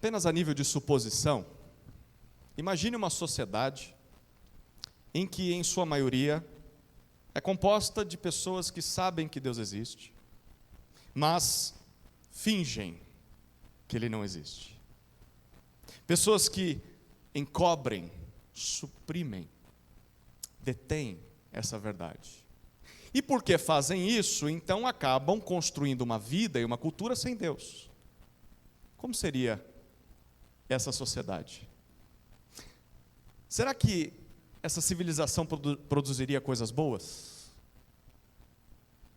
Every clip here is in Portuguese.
Apenas a nível de suposição, imagine uma sociedade em que, em sua maioria, é composta de pessoas que sabem que Deus existe, mas fingem que Ele não existe. Pessoas que encobrem, suprimem, detêm essa verdade. E porque fazem isso, então acabam construindo uma vida e uma cultura sem Deus. Como seria essa sociedade? Será que essa civilização produziria coisas boas?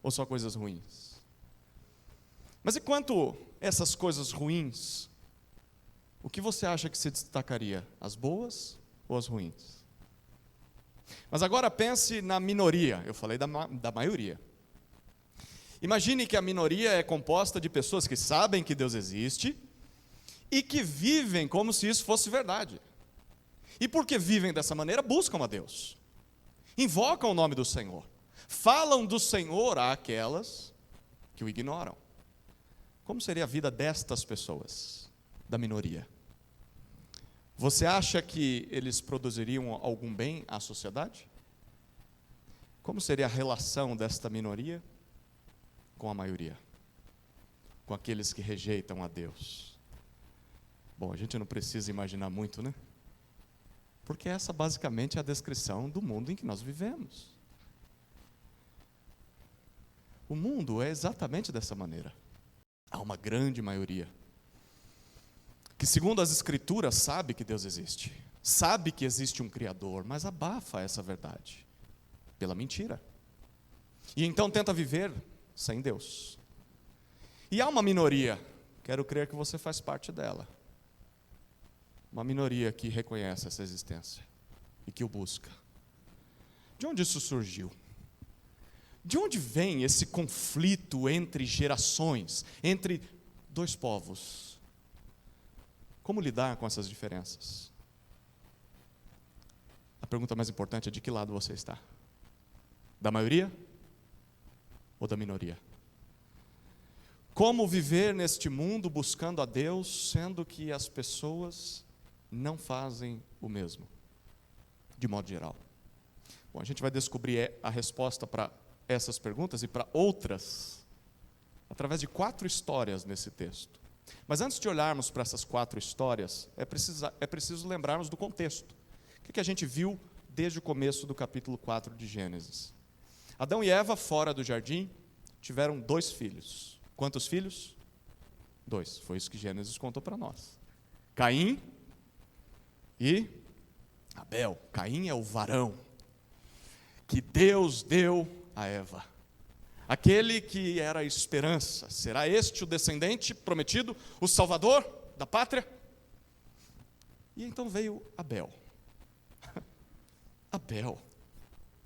Ou só coisas ruins? Mas enquanto essas coisas ruins, o que você acha que se destacaria? As boas ou as ruins? Mas agora pense na minoria. Eu falei da maioria. Imagine que a minoria é composta de pessoas que sabem que Deus existe e que vivem como se isso fosse verdade. E porque vivem dessa maneira, buscam a Deus. Invocam o nome do Senhor. Falam do Senhor àquelas que o ignoram. Como seria a vida destas pessoas, da minoria? Você acha que eles produziriam algum bem à sociedade? Como seria a relação desta minoria com a maioria? Com aqueles que rejeitam a Deus? Bom, a gente não precisa imaginar muito, né? Porque essa basicamente é a descrição do mundo em que nós vivemos. O mundo é exatamente dessa maneira. Há uma grande maioria que, segundo as Escrituras, sabe que Deus existe, sabe que existe um Criador, mas abafa essa verdade pela mentira. E então tenta viver sem Deus. E há uma minoria, quero crer que você faz parte dela, uma minoria que reconhece essa existência e que o busca. De onde isso surgiu? De onde vem esse conflito entre gerações, entre dois povos? Como lidar com essas diferenças? A pergunta mais importante é: de que lado você está? Da maioria ou da minoria? Como viver neste mundo buscando a Deus, sendo que as pessoas não fazem o mesmo, de modo geral? Bom, a gente vai descobrir a resposta para essas perguntas e para outras, através de 4 histórias nesse texto. Mas antes de olharmos para essas 4 histórias, é preciso lembrarmos do contexto. O que a gente viu desde o começo do capítulo 4 de Gênesis? Adão e Eva, fora do jardim, tiveram 2 filhos. Quantos filhos? 2. Foi isso que Gênesis contou para nós. Caim e Abel. Caim é o varão que Deus deu a Eva. Aquele que era a esperança. Será este o descendente prometido, o salvador da pátria? E então veio Abel. Abel,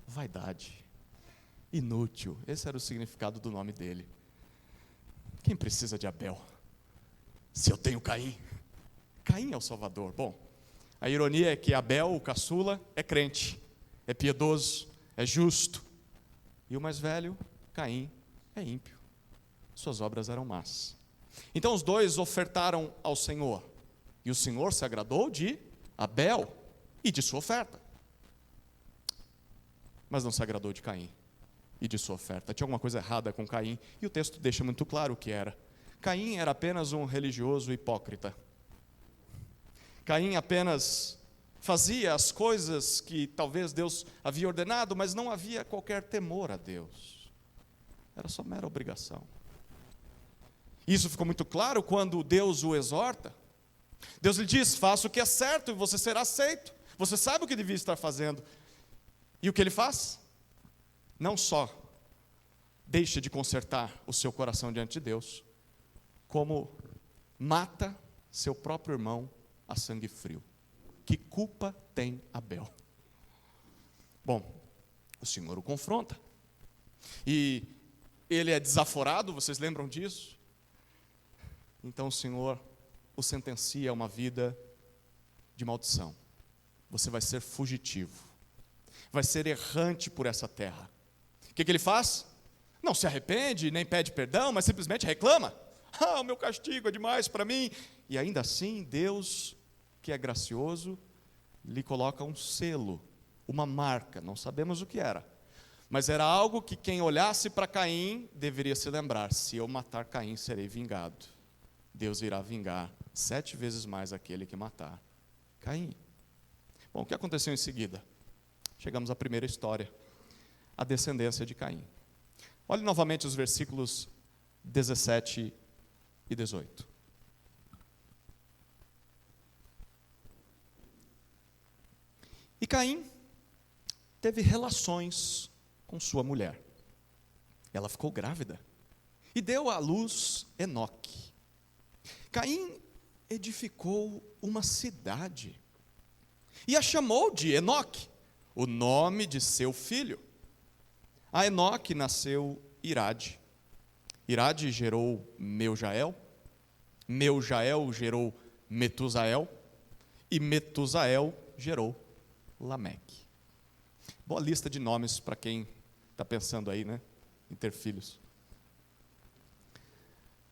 vaidade, inútil. Esse era o significado do nome dele. Quem precisa de Abel? Se eu tenho Caim. Caim é o salvador. Bom, a ironia é que Abel, o caçula, é crente, é piedoso, é justo. E o mais velho, Caim, é ímpio. Suas obras eram más. Então os 2 ofertaram ao Senhor. E o Senhor se agradou de Abel e de sua oferta. Mas não se agradou de Caim e de sua oferta. Tinha alguma coisa errada com Caim. E o texto deixa muito claro o que era. Caim era apenas um religioso hipócrita. Caim apenas fazia as coisas que talvez Deus havia ordenado, mas não havia qualquer temor a Deus. Era só mera obrigação. Isso ficou muito claro quando Deus o exorta. Deus lhe diz: faça o que é certo e você será aceito. Você sabe o que devia estar fazendo. E o que ele faz? Não só deixa de consertar o seu coração diante de Deus, como mata seu próprio irmão a sangue frio. Que culpa tem Abel? Bom, o Senhor o confronta. E ele é desaforado, vocês lembram disso? Então o Senhor o sentencia a uma vida de maldição. Você vai ser fugitivo. Vai ser errante por essa terra. O que ele faz? Não se arrepende, nem pede perdão, mas simplesmente reclama. O meu castigo é demais para mim. E ainda assim, Deus, que é gracioso, lhe coloca um selo, uma marca, não sabemos o que era. Mas era algo que quem olhasse para Caim deveria se lembrar: se eu matar Caim, serei vingado. Deus irá vingar 7 vezes mais aquele que matar Caim. Bom, o que aconteceu em seguida? Chegamos à primeira história, a descendência de Caim. Olhe novamente os versículos 17 e 18. E Caim teve relações com sua mulher. Ela ficou grávida e deu à luz Enoque. Caim edificou uma cidade e a chamou de Enoque, o nome de seu filho. A Enoque nasceu Irade. Irade gerou Meujael. Meujael gerou Metusael. E Metusael gerou Lameque. Boa lista de nomes para quem está pensando aí, né, em ter filhos.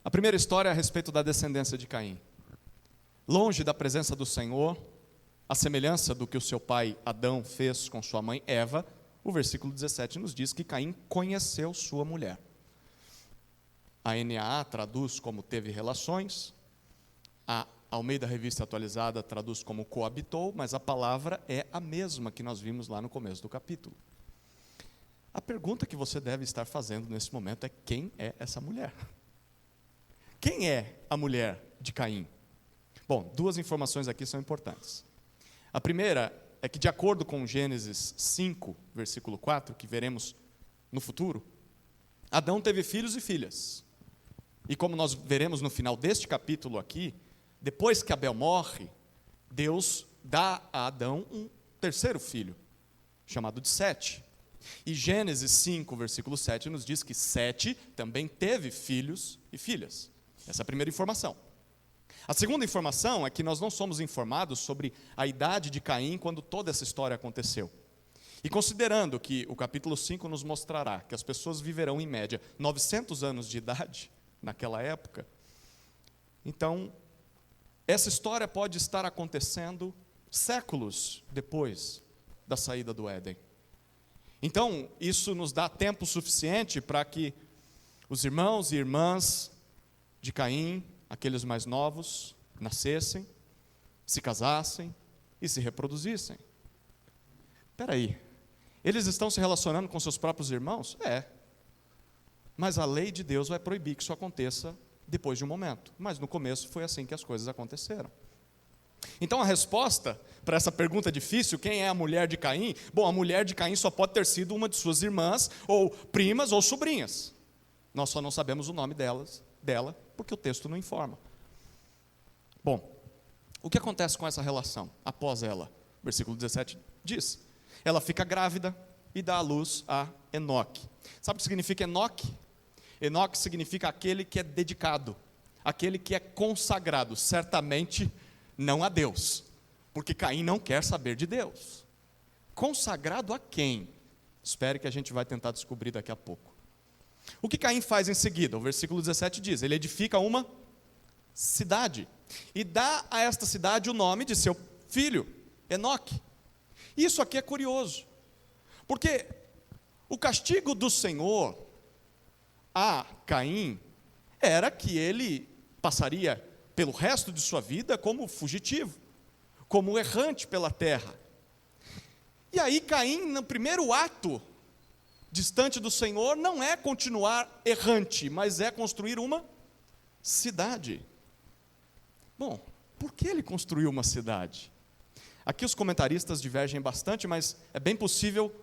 A primeira história é a respeito da descendência de Caim. Longe da presença do Senhor, a semelhança do que o seu pai Adão fez com sua mãe Eva, o versículo 17 nos diz que Caim conheceu sua mulher. A NAA traduz como teve relações, a Almeida Revista Atualizada traduz como coabitou, mas a palavra é a mesma que nós vimos lá no começo do capítulo. A pergunta que você deve estar fazendo nesse momento é: quem é essa mulher? Quem é a mulher de Caim? Bom, 2 informações aqui são importantes. A primeira é que, de acordo com Gênesis 5, versículo 4, que veremos no futuro, Adão teve filhos e filhas. E como nós veremos no final deste capítulo aqui, depois que Abel morre, Deus dá a Adão um terceiro filho, chamado de Sete. E Gênesis 5, versículo 7, nos diz que Sete também teve filhos e filhas. Essa é a primeira informação. A segunda informação é que nós não somos informados sobre a idade de Caim quando toda essa história aconteceu. E considerando que o capítulo 5 nos mostrará que as pessoas viverão em média 900 anos de idade naquela época, então essa história pode estar acontecendo séculos depois da saída do Éden. Então, isso nos dá tempo suficiente para que os irmãos e irmãs de Caim, aqueles mais novos, nascessem, se casassem e se reproduzissem. Espera aí, eles estão se relacionando com seus próprios irmãos? É. Mas a lei de Deus vai proibir que isso aconteça depois de um momento. Mas no começo foi assim que as coisas aconteceram. Então a resposta para essa pergunta difícil, quem é a mulher de Caim? Bom, a mulher de Caim só pode ter sido uma de suas irmãs, ou primas, ou sobrinhas. Nós só não sabemos o nome dela, porque o texto não informa. Bom, o que acontece com essa relação após ela? Versículo 17 diz: ela fica grávida e dá à luz a Enoque. Sabe o que significa Enoque? Enoque significa aquele que é dedicado, aquele que é consagrado, certamente não a Deus, porque Caim não quer saber de Deus. Consagrado a quem? Espere que a gente vai tentar descobrir daqui a pouco. O que Caim faz em seguida? O versículo 17 diz: ele edifica uma cidade e dá a esta cidade o nome de seu filho, Enoque. Isso aqui é curioso, porque o castigo do Senhor a Caim era que ele passaria pelo resto de sua vida como fugitivo, como errante pela terra. E aí Caim, no primeiro ato, distante do Senhor, não é continuar errante, mas é construir uma cidade. Bom, por que ele construiu uma cidade? Aqui os comentaristas divergem bastante, mas é bem possível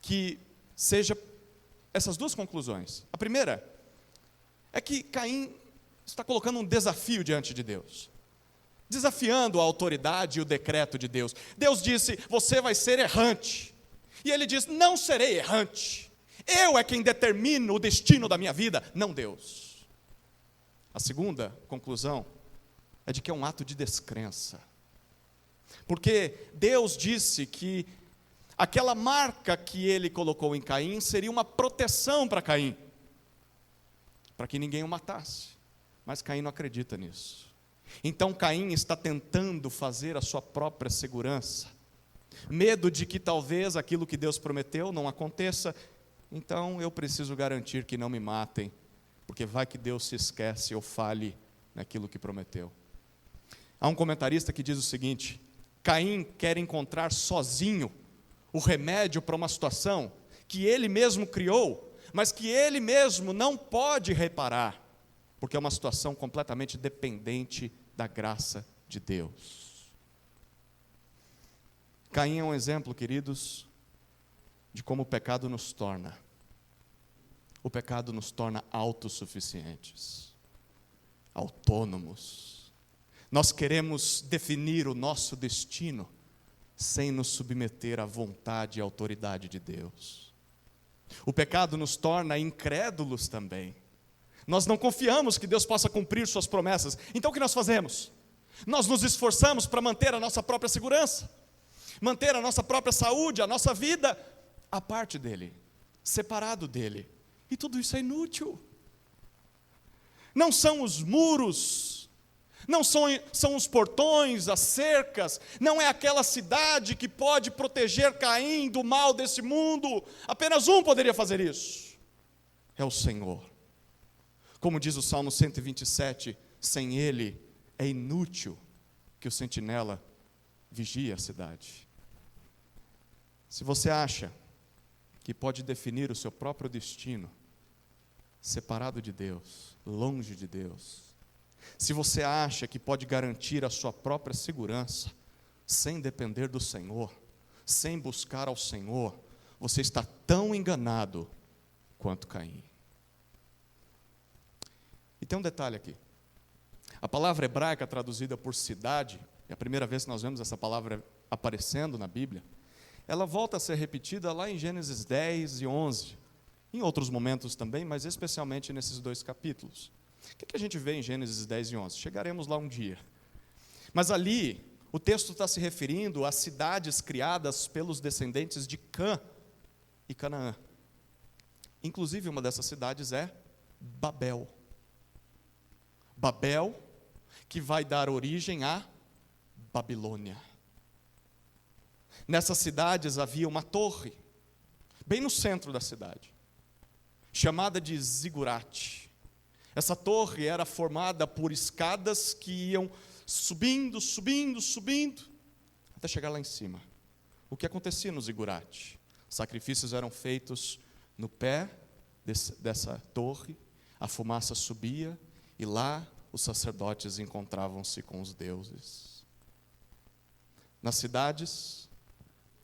que seja essas 2 conclusões. A primeira é que Caim está colocando um desafio diante de Deus, desafiando a autoridade e o decreto de Deus. Deus disse: você vai ser errante. E ele diz: não serei errante. Eu é quem determino o destino da minha vida, não Deus. A segunda conclusão é de que é um ato de descrença. Porque Deus disse que aquela marca que ele colocou em Caim seria uma proteção para Caim, para que ninguém o matasse. Mas Caim não acredita nisso. Então Caim está tentando fazer a sua própria segurança. Medo de que talvez aquilo que Deus prometeu não aconteça. Então eu preciso garantir que não me matem, porque vai que Deus se esquece ou fale naquilo que prometeu. Há um comentarista que diz o seguinte: Caim quer encontrar sozinho o remédio para uma situação que ele mesmo criou, mas que ele mesmo não pode reparar, porque é uma situação completamente dependente da graça de Deus. Caim é um exemplo, queridos, de como o pecado nos torna. O pecado nos torna autossuficientes, autônomos. Nós queremos definir o nosso destino sem nos submeter à vontade e à autoridade de Deus. O pecado nos torna incrédulos também. Nós não confiamos que Deus possa cumprir suas promessas. Então o que nós fazemos? Nós nos esforçamos para manter a nossa própria segurança, manter a nossa própria saúde, a nossa vida à parte dele, separado dele. E tudo isso é inútil. Não são os muros, não são os portões, as cercas, não é aquela cidade que pode proteger Caim do mal desse mundo. Apenas um poderia fazer isso: é o Senhor. Como diz o Salmo 127, sem Ele é inútil que o sentinela vigie a cidade. Se você acha que pode definir o seu próprio destino, separado de Deus, longe de Deus, se você acha que pode garantir a sua própria segurança, sem depender do Senhor, sem buscar ao Senhor, você está tão enganado quanto Caim. E tem um detalhe aqui. A palavra hebraica traduzida por cidade, é a primeira vez que nós vemos essa palavra aparecendo na Bíblia, ela volta a ser repetida lá em Gênesis 10 e 11, em outros momentos também, mas especialmente nesses dois capítulos. O que a gente vê em Gênesis 10 e 11? Chegaremos lá um dia. Mas ali, o texto está se referindo às cidades criadas pelos descendentes de Cã e Canaã. Inclusive, uma dessas cidades é Babel. Babel, que vai dar origem à Babilônia. Nessas cidades havia uma torre, bem no centro da cidade, chamada de zigurate. Essa torre era formada por escadas que iam subindo, até chegar lá em cima. O que acontecia no zigurate? Sacrifícios eram feitos no pé dessa torre, a fumaça subia, e lá os sacerdotes encontravam-se com os deuses. Nas cidades,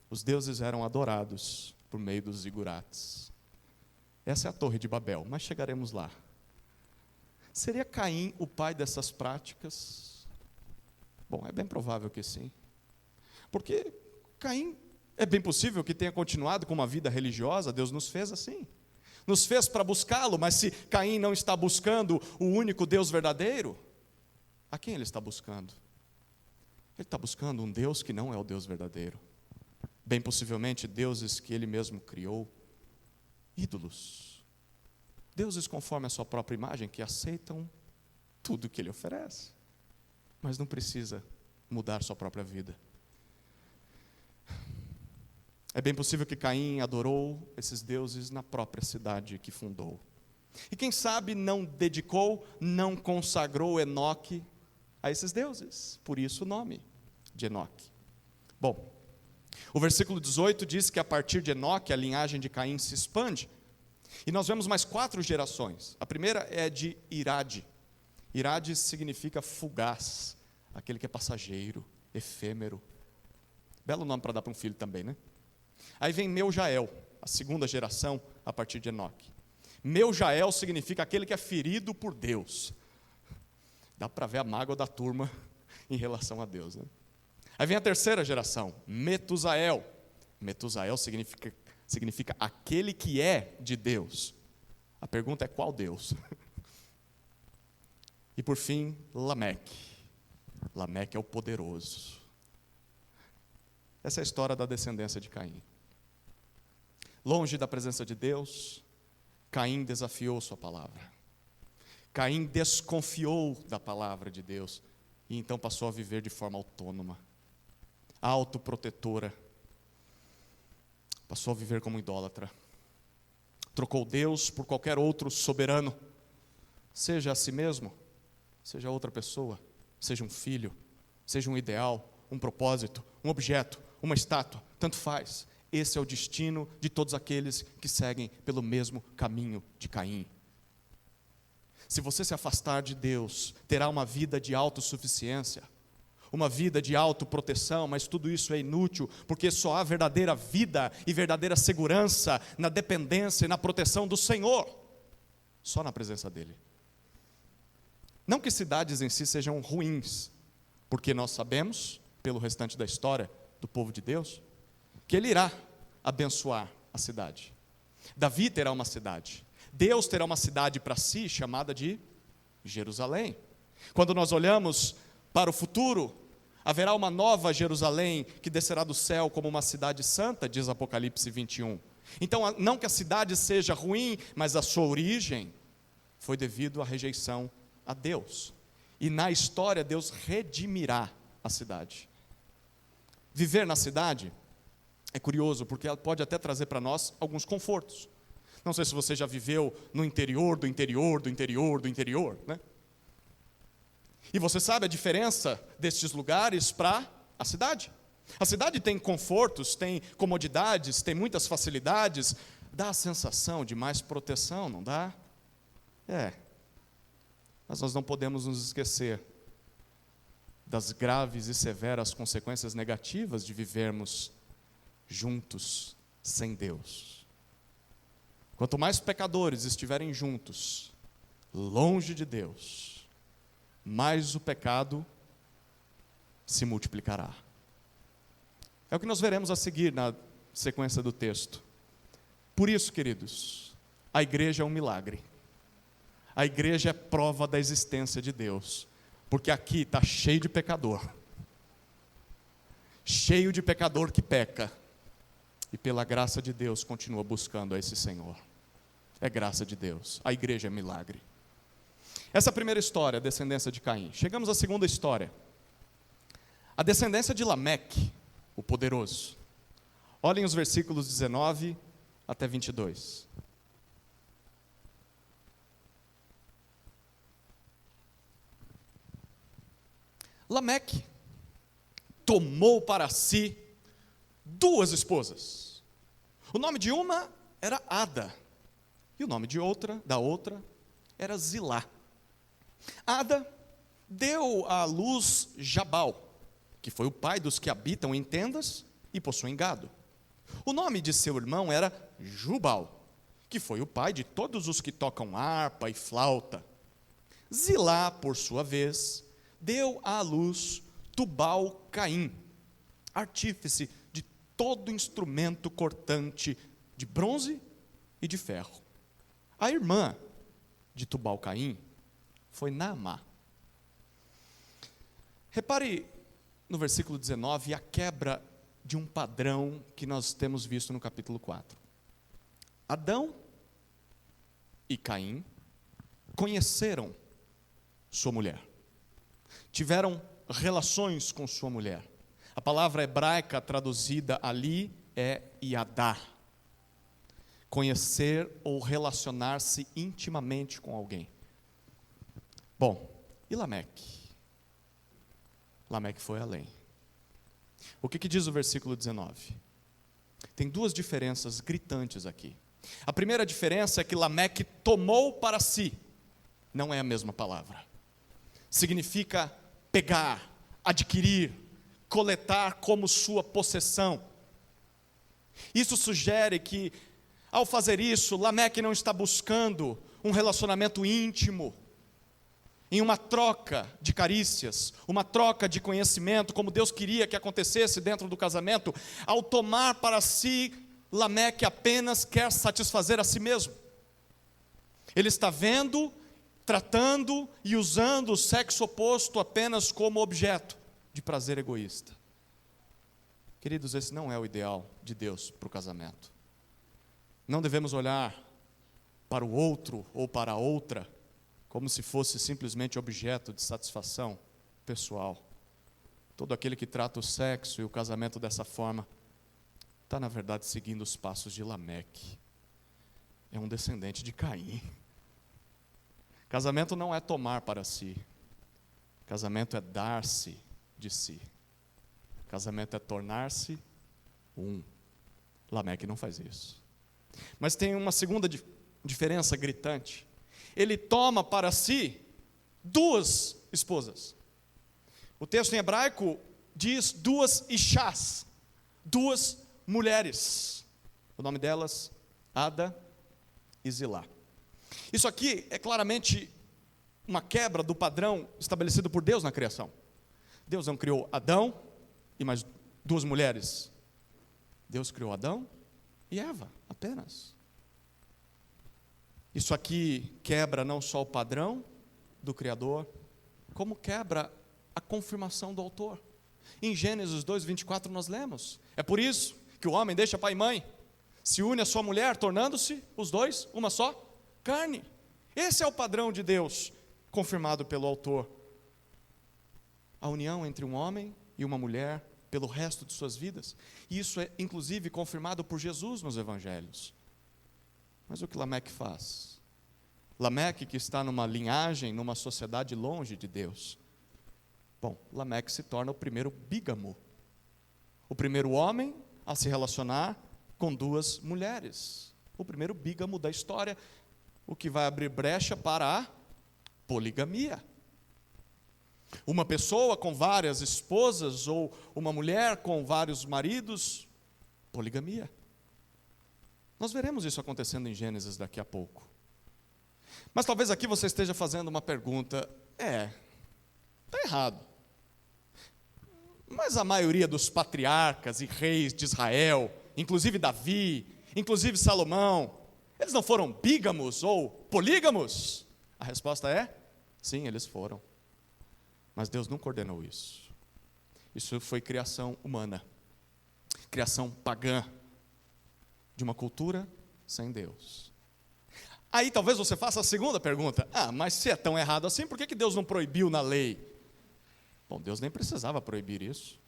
os deuses eram adorados por meio dos zigurates. Essa é a Torre de Babel, mas chegaremos lá. Seria Caim o pai dessas práticas? Bom, é bem provável que sim. Porque Caim, é bem possível que tenha continuado com uma vida religiosa. Deus nos fez assim. Nos fez para buscá-lo, mas se Caim não está buscando o único Deus verdadeiro, a quem ele está buscando? Ele está buscando um Deus que não é o Deus verdadeiro. Bem possivelmente deuses que ele mesmo criou, ídolos. Deuses conforme a sua própria imagem, que aceitam tudo que ele oferece, mas não precisa mudar sua própria vida. É bem possível que Caim adorou esses deuses na própria cidade que fundou. E quem sabe não dedicou, não consagrou Enoque a esses deuses. Por isso o nome de Enoque. Bom, o versículo 18 diz que a partir de Enoque a linhagem de Caim se expande. E nós vemos mais 4 gerações. A primeira é de Irade. Irade significa fugaz, aquele que é passageiro, efêmero. Belo nome para dar para um filho também, né? Aí vem Meujael, a segunda geração a partir de Enoque. Meujael significa aquele que é ferido por Deus. Dá para ver a mágoa da turma em relação a Deus, né? Aí vem a terceira geração, Metusael. Metusael significa aquele que é de Deus. A pergunta é qual Deus? E por fim, Lameque. Lameque é o poderoso. Essa é a história da descendência de Caim. Longe da presença de Deus, Caim desafiou sua palavra. Caim desconfiou da palavra de Deus e então passou a viver de forma autônoma, autoprotetora. Passou a viver como idólatra. Trocou Deus por qualquer outro soberano, seja a si mesmo, seja outra pessoa, seja um filho, seja um ideal, um propósito, um objeto, uma estátua, tanto faz. Esse é o destino de todos aqueles que seguem pelo mesmo caminho de Caim. Se você se afastar de Deus, terá uma vida de autossuficiência, uma vida de autoproteção, mas tudo isso é inútil, porque só há verdadeira vida e verdadeira segurança na dependência e na proteção do Senhor, só na presença dEle. Não que cidades em si sejam ruins, porque nós sabemos, pelo restante da história do povo de Deus, que Ele irá abençoar a cidade. Davi terá uma cidade, Deus terá uma cidade para si, chamada de Jerusalém. Quando nós olhamos para o futuro, haverá uma nova Jerusalém que descerá do céu como uma cidade santa, diz Apocalipse 21. Então, não que a cidade seja ruim, mas a sua origem foi devido à rejeição a Deus. E na história, Deus redimirá a cidade. Viver na cidade é curioso, porque ela pode até trazer para nós alguns confortos. Não sei se você já viveu no interior do interior do interior do interior, né? E você sabe a diferença destes lugares para a cidade. A cidade tem confortos, tem comodidades, tem muitas facilidades, dá a sensação de mais proteção, não dá? Mas nós não podemos nos esquecer das graves e severas consequências negativas de vivermos juntos sem Deus. Quanto mais pecadores estiverem juntos, longe de Deus, mais o pecado se multiplicará. É o que nós veremos a seguir na sequência do texto. Por isso, queridos, a igreja é um milagre. A igreja é prova da existência de Deus, porque aqui está cheio de pecador que peca, e pela graça de Deus continua buscando a esse Senhor. É graça de Deus, a igreja é milagre. Essa é a primeira história, a descendência de Caim. Chegamos à segunda história, a descendência de Lameque, o poderoso. Olhem os versículos 19 até 22. Lameque tomou para si 2 esposas. O nome de uma era Ada, e o nome da outra era Zilá. Ada deu à luz Jabal, que foi o pai dos que habitam em tendas e possuem gado. O nome de seu irmão era Jubal, que foi o pai de todos os que tocam harpa e flauta. Zilá, por sua vez, deu à luz Tubal-Caim, artífice de todo instrumento cortante de bronze e de ferro. A irmã de Tubal-Caim foi Naamá. Repare no versículo 19 a quebra de um padrão que nós temos visto no capítulo 4. Adão e Caim conheceram sua mulher, tiveram relações com sua mulher. A palavra hebraica traduzida ali é yadá, conhecer ou relacionar-se intimamente com alguém. Bom, e Lameque? Lameque foi além. O que diz o versículo 19? Tem 2 diferenças gritantes aqui. A primeira diferença é que Lameque tomou para si, não é a mesma palavra. Significa pegar, adquirir, coletar como sua possessão. Isso sugere que, ao fazer isso, Lameque não está buscando um relacionamento íntimo, em uma troca de carícias, uma troca de conhecimento, como Deus queria que acontecesse dentro do casamento. Ao tomar para si, Lameque apenas quer satisfazer a si mesmo. Ele está vendo, tratando e usando o sexo oposto apenas como objeto de prazer egoísta. Queridos, esse não é o ideal de Deus para o casamento. Não devemos olhar para o outro ou para a outra como se fosse simplesmente objeto de satisfação pessoal. Todo aquele que trata o sexo e o casamento dessa forma está, na verdade, seguindo os passos de Lameque. É um descendente de Caim. Casamento não é tomar para si. Casamento é dar-se de si. Casamento é tornar-se um. Lameque não faz isso. Mas tem uma segunda diferença gritante. Ele toma para si 2 esposas. O texto em hebraico diz 2 ishás, 2 mulheres. O nome delas, Ada e Zilá. Isso aqui é claramente uma quebra do padrão estabelecido por Deus na criação. Deus não criou Adão e mais 2 mulheres. Deus criou Adão e Eva, apenas. Isso aqui quebra não só o padrão do Criador, como quebra a confirmação do autor. Em Gênesis 2:24 nós lemos: é por isso que o homem deixa pai e mãe, se une à sua mulher, tornando-se os dois uma só carne. Esse é o padrão de Deus, confirmado pelo autor. A união entre um homem e uma mulher pelo resto de suas vidas. E isso é inclusive confirmado por Jesus nos evangelhos. Mas o que Lameque faz? Lameque, que está numa linhagem, numa sociedade longe de Deus. Bom, Lameque se torna o primeiro bígamo. O primeiro homem a se relacionar com 2 mulheres. O primeiro bígamo da história, o que vai abrir brecha para a poligamia. Uma pessoa com várias esposas ou uma mulher com vários maridos, poligamia. Nós veremos isso acontecendo em Gênesis daqui a pouco. Mas talvez aqui você esteja fazendo uma pergunta: está errado. Mas a maioria dos patriarcas e reis de Israel, inclusive Davi, inclusive Salomão, eles não foram bígamos ou polígamos? A resposta é: sim, eles foram. Mas Deus nunca ordenou isso. Isso foi criação humana, criação pagã, de uma cultura sem Deus. Aí talvez você faça a segunda pergunta: mas se é tão errado assim, por que Deus não proibiu na lei? Bom, Deus nem precisava proibir isso.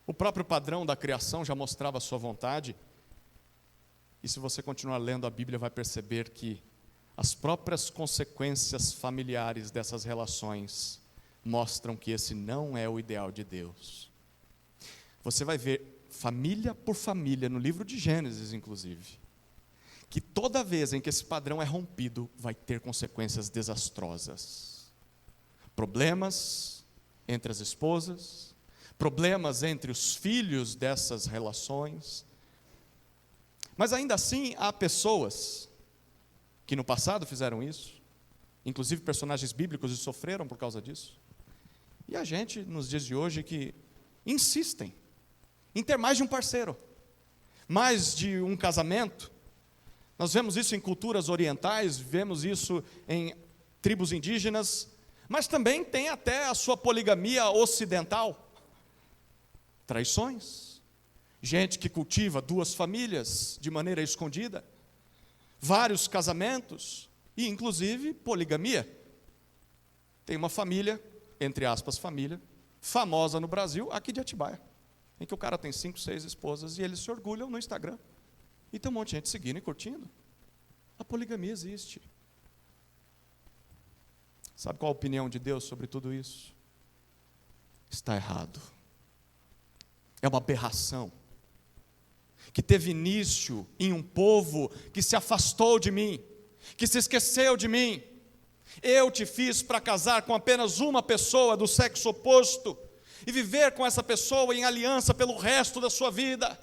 O próprio padrão da criação já mostrava a sua vontade. E se você continuar lendo a Bíblia, vai perceber que as próprias consequências familiares dessas relações mostram que esse não é o ideal de Deus. Você vai ver família por família, no livro de Gênesis inclusive, que toda vez em que esse padrão é rompido, vai ter consequências desastrosas. Problemas entre as esposas, problemas entre os filhos dessas relações. Mas ainda assim, há pessoas que no passado fizeram isso, inclusive personagens bíblicos, e sofreram por causa disso. E a gente, nos dias de hoje, que insistem em ter mais de um parceiro, mais de um casamento. Nós vemos isso em culturas orientais, vemos isso em tribos indígenas, mas também tem até a sua poligamia ocidental. Traições, gente que cultiva 2 famílias de maneira escondida, vários casamentos e inclusive poligamia. Tem uma família, entre aspas família, famosa no Brasil, aqui de Atibaia, em que o cara tem 5, 6 esposas e eles se orgulham no Instagram. E tem um monte de gente seguindo e curtindo. A poligamia existe. Sabe qual a opinião de Deus sobre tudo isso? Está errado. É uma aberração que teve início em um povo que se afastou de mim, que se esqueceu de mim. Eu te fiz para casar com apenas uma pessoa do sexo oposto e viver com essa pessoa em aliança pelo resto da sua vida.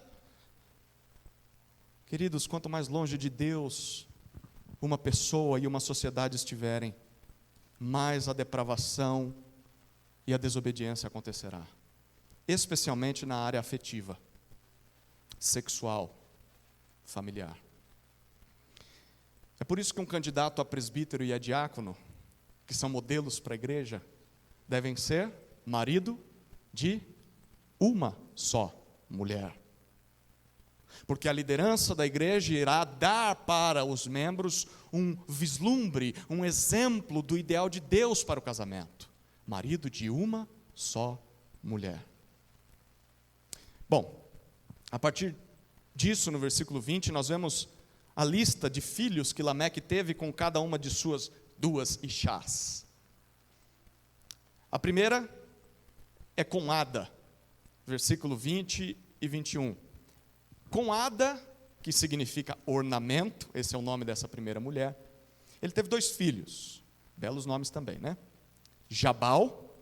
Queridos, quanto mais longe de Deus uma pessoa e uma sociedade estiverem, mais a depravação e a desobediência acontecerá, especialmente na área afetiva, sexual, familiar. É por isso que um candidato a presbítero e a diácono, que são modelos para a igreja, devem ser marido de uma só mulher. porque a liderança da igreja irá dar para os membros um vislumbre, um exemplo do ideal de Deus para o casamento. Marido de uma só mulher. Bom, a partir disso, no versículo 20, nós vemos a lista de filhos que Lameque teve com cada uma de suas 2 Ixás. A primeira é com Ada, versículo 20 e 21. Com Ada, que significa ornamento, esse é o nome dessa primeira mulher, ele teve 2 filhos, belos nomes também, né? Jabal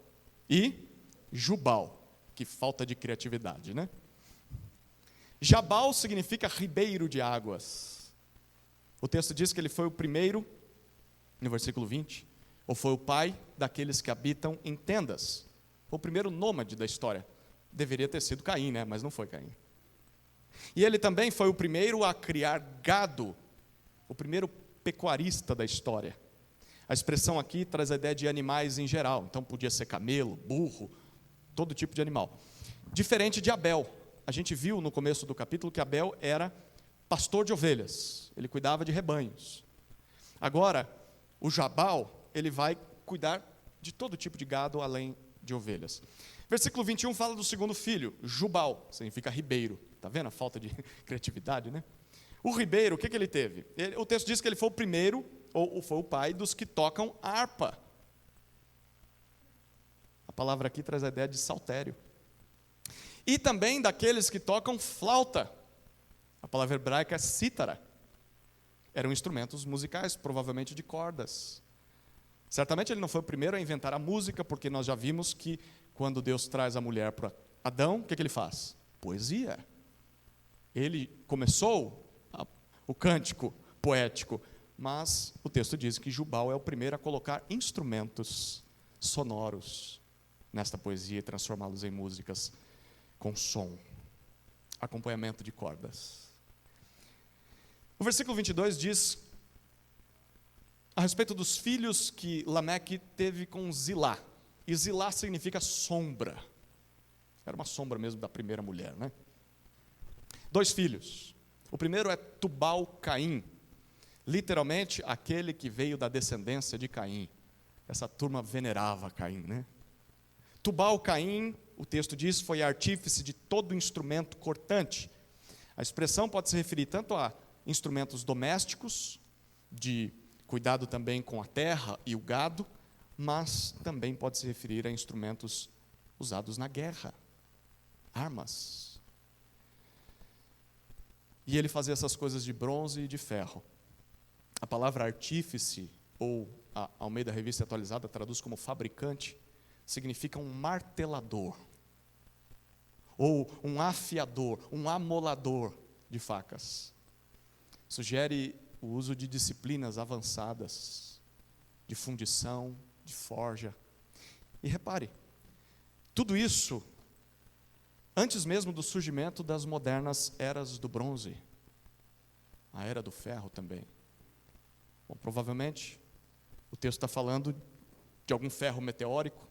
e Jubal, que falta de criatividade, né? Jabal significa ribeiro de águas. O texto diz que ele foi o primeiro, no versículo 20, ou foi o pai daqueles que habitam em tendas. O primeiro nômade da história. Deveria ter sido Caim, né? Mas não foi Caim. E ele também foi o primeiro a criar gado, o primeiro pecuarista da história. A expressão aqui traz a ideia de animais em geral, então podia ser camelo, burro, todo tipo de animal. Diferente de Abel. A gente viu no começo do capítulo que Abel era pastor de ovelhas, ele cuidava de rebanhos. Agora, o Jabal, ele vai cuidar de todo tipo de gado além de ovelhas. Versículo 21 fala do segundo filho, Jubal, significa ribeiro. Está vendo a falta de criatividade, né? O ribeiro, o que ele teve? O texto diz que ele foi o primeiro, ou foi o pai, dos que tocam harpa. A palavra aqui traz a ideia de saltério. E também daqueles que tocam flauta. A palavra hebraica é cítara. Eram instrumentos musicais, provavelmente de cordas. Certamente ele não foi o primeiro a inventar a música, porque nós já vimos que quando Deus traz a mulher para Adão, o que ele faz? Poesia. Ele começou o cântico poético, mas o texto diz que Jubal é o primeiro a colocar instrumentos sonoros nesta poesia e transformá-los em músicas com som, acompanhamento de cordas. O versículo 22 diz a respeito dos filhos que Lameque teve com Zilá. E Zilá significa sombra. Era uma sombra mesmo da primeira mulher, né? 2 filhos. O primeiro é Tubal-Caim. Literalmente, aquele que veio da descendência de Caim. Essa turma venerava Caim, né? Tubal-Caim, o texto diz, foi artífice de todo instrumento cortante. A expressão pode se referir tanto a instrumentos domésticos, de cuidado também com a terra e o gado, mas também pode se referir a instrumentos usados na guerra, armas. E ele fazia essas coisas de bronze e de ferro. A palavra artífice, ou a Almeida Revista Atualizada traduz como fabricante, significa um martelador, ou um afiador, um amolador de facas. Sugere o uso de disciplinas avançadas, de fundição, de forja. E repare, tudo isso antes mesmo do surgimento das modernas eras do bronze, a era do ferro também. Bom, provavelmente o texto está falando de algum ferro meteórico,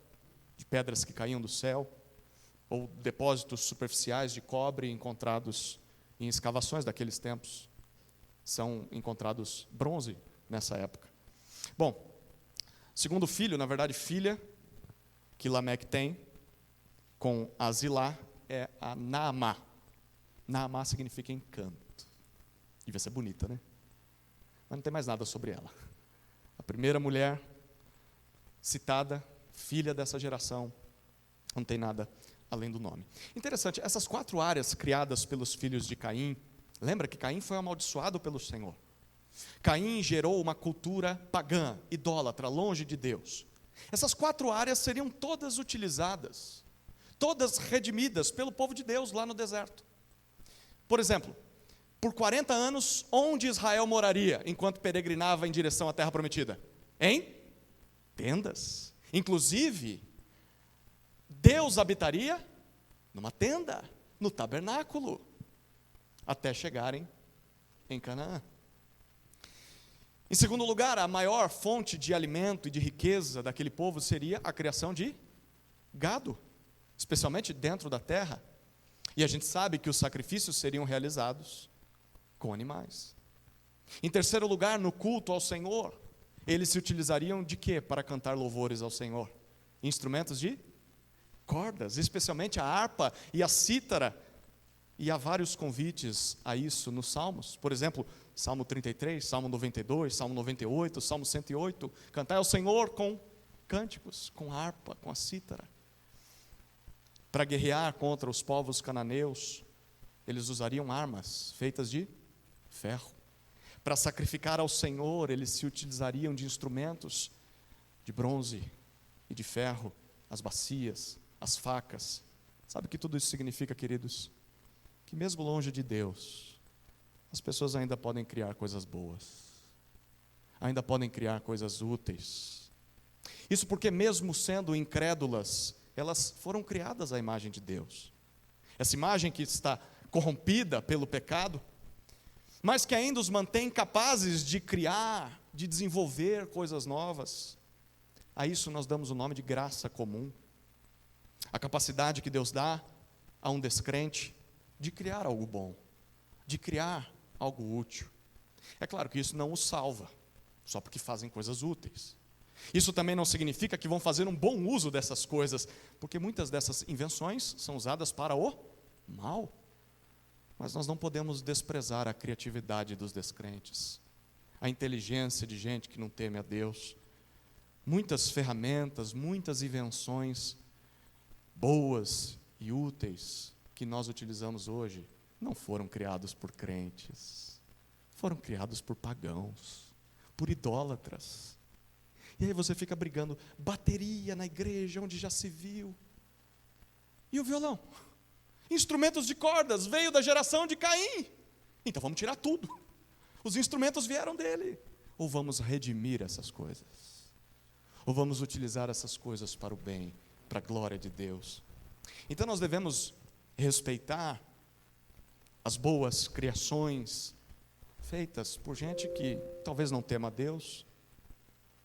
de pedras que caíam do céu, ou depósitos superficiais de cobre encontrados em escavações daqueles tempos. São encontrados bronze nessa época. Bom, segundo filho, na verdade filha, que Lameque tem com a Zilá é a Naamá. Naamá significa encanto. Devia ser bonita, né? Mas não tem mais nada sobre ela. A primeira mulher citada, filha dessa geração, não tem nada além do nome. Interessante, essas 4 áreas criadas pelos filhos de Caim, lembra que Caim foi amaldiçoado pelo Senhor. Caim gerou uma cultura pagã, idólatra, longe de Deus. Essas 4 áreas seriam todas utilizadas, todas redimidas pelo povo de Deus lá no deserto. Por exemplo, por 40 anos, onde Israel moraria enquanto peregrinava em direção à terra prometida? Em tendas. Inclusive, Deus habitaria numa tenda, no tabernáculo, até chegarem em Canaã. Em segundo lugar, a maior fonte de alimento e de riqueza daquele povo seria a criação de gado, especialmente dentro da terra. E a gente sabe que os sacrifícios seriam realizados com animais. Em terceiro lugar, no culto ao Senhor, eles se utilizariam de quê para cantar louvores ao Senhor? Instrumentos de cordas, especialmente a harpa e a cítara. E há vários convites a isso nos Salmos. Por exemplo, Salmo 33, Salmo 92, Salmo 98, Salmo 108. Cantai ao Senhor com cânticos, com harpa, com a cítara. Para guerrear contra os povos cananeus, eles usariam armas feitas de ferro. Para sacrificar ao Senhor, eles se utilizariam de instrumentos de bronze e de ferro, as bacias, as facas. Sabe o que tudo isso significa, queridos? Que mesmo longe de Deus, as pessoas ainda podem criar coisas boas, ainda podem criar coisas úteis. Isso porque mesmo sendo incrédulas, elas foram criadas à imagem de Deus. Essa imagem que está corrompida pelo pecado, mas que ainda os mantém capazes de criar, de desenvolver coisas novas. A isso nós damos o nome de graça comum. A capacidade que Deus dá a um descrente de criar algo bom, de criar algo útil. É claro que isso não os salva, só porque fazem coisas úteis. Isso também não significa que vão fazer um bom uso dessas coisas, porque muitas dessas invenções são usadas para o mal. Mas nós não podemos desprezar a criatividade dos descrentes, a inteligência de gente que não teme a Deus. Muitas ferramentas, muitas invenções boas e úteis que nós utilizamos hoje não foram criados por crentes, foram criados por pagãos, por idólatras. E aí você fica brigando, bateria na igreja onde já se viu. E o violão? Instrumentos de cordas, veio da geração de Caim. Então vamos tirar tudo. Os instrumentos vieram dele. Ou vamos redimir essas coisas? Ou vamos utilizar essas coisas para o bem, para a glória de Deus? Então nós devemos respeitar as boas criações feitas por gente que talvez não tema a Deus,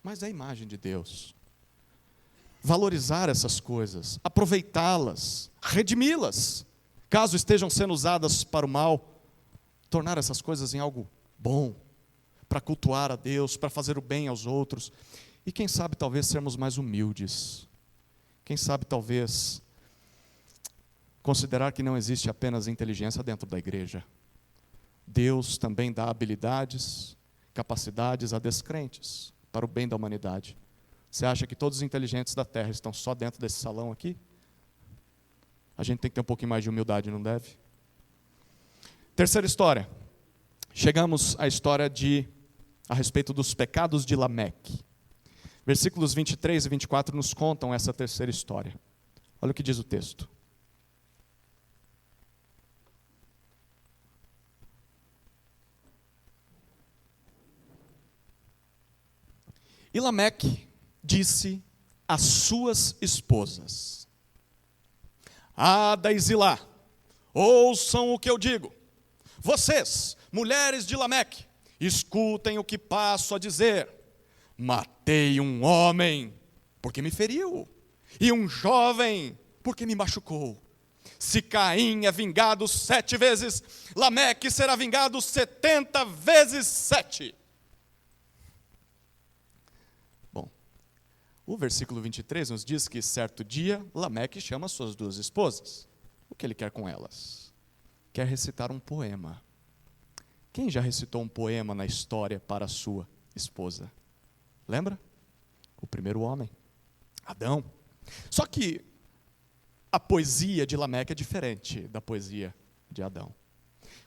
mas é a imagem de Deus. Valorizar essas coisas, aproveitá-las, redimi-las, caso estejam sendo usadas para o mal, tornar essas coisas em algo bom, para cultuar a Deus, para fazer o bem aos outros, e quem sabe talvez sermos mais humildes, quem sabe talvez considerar que não existe apenas inteligência dentro da igreja. Deus também dá habilidades, capacidades a descrentes, para o bem da humanidade. Você acha que todos os inteligentes da terra estão só dentro desse salão aqui? A gente tem que ter um pouquinho mais de humildade, não deve? Terceira história. Chegamos à história a respeito dos pecados de Lameque. Versículos 23 e 24 nos contam essa terceira história. Olha o que diz o texto. E Lameque disse às suas esposas: Ada e Zilá, ouçam o que eu digo. Vocês, mulheres de Lameque, escutem o que passo a dizer. Matei um homem, porque me feriu, e um jovem, porque me machucou. Se Caim é vingado 7 vezes, Lameque será vingado 70 vezes 7. O versículo 23 nos diz que certo dia, Lameque chama suas 2 esposas. O que ele quer com elas? Quer recitar um poema. Quem já recitou um poema na história para a sua esposa? Lembra? O primeiro homem, Adão. Só que a poesia de Lameque é diferente da poesia de Adão.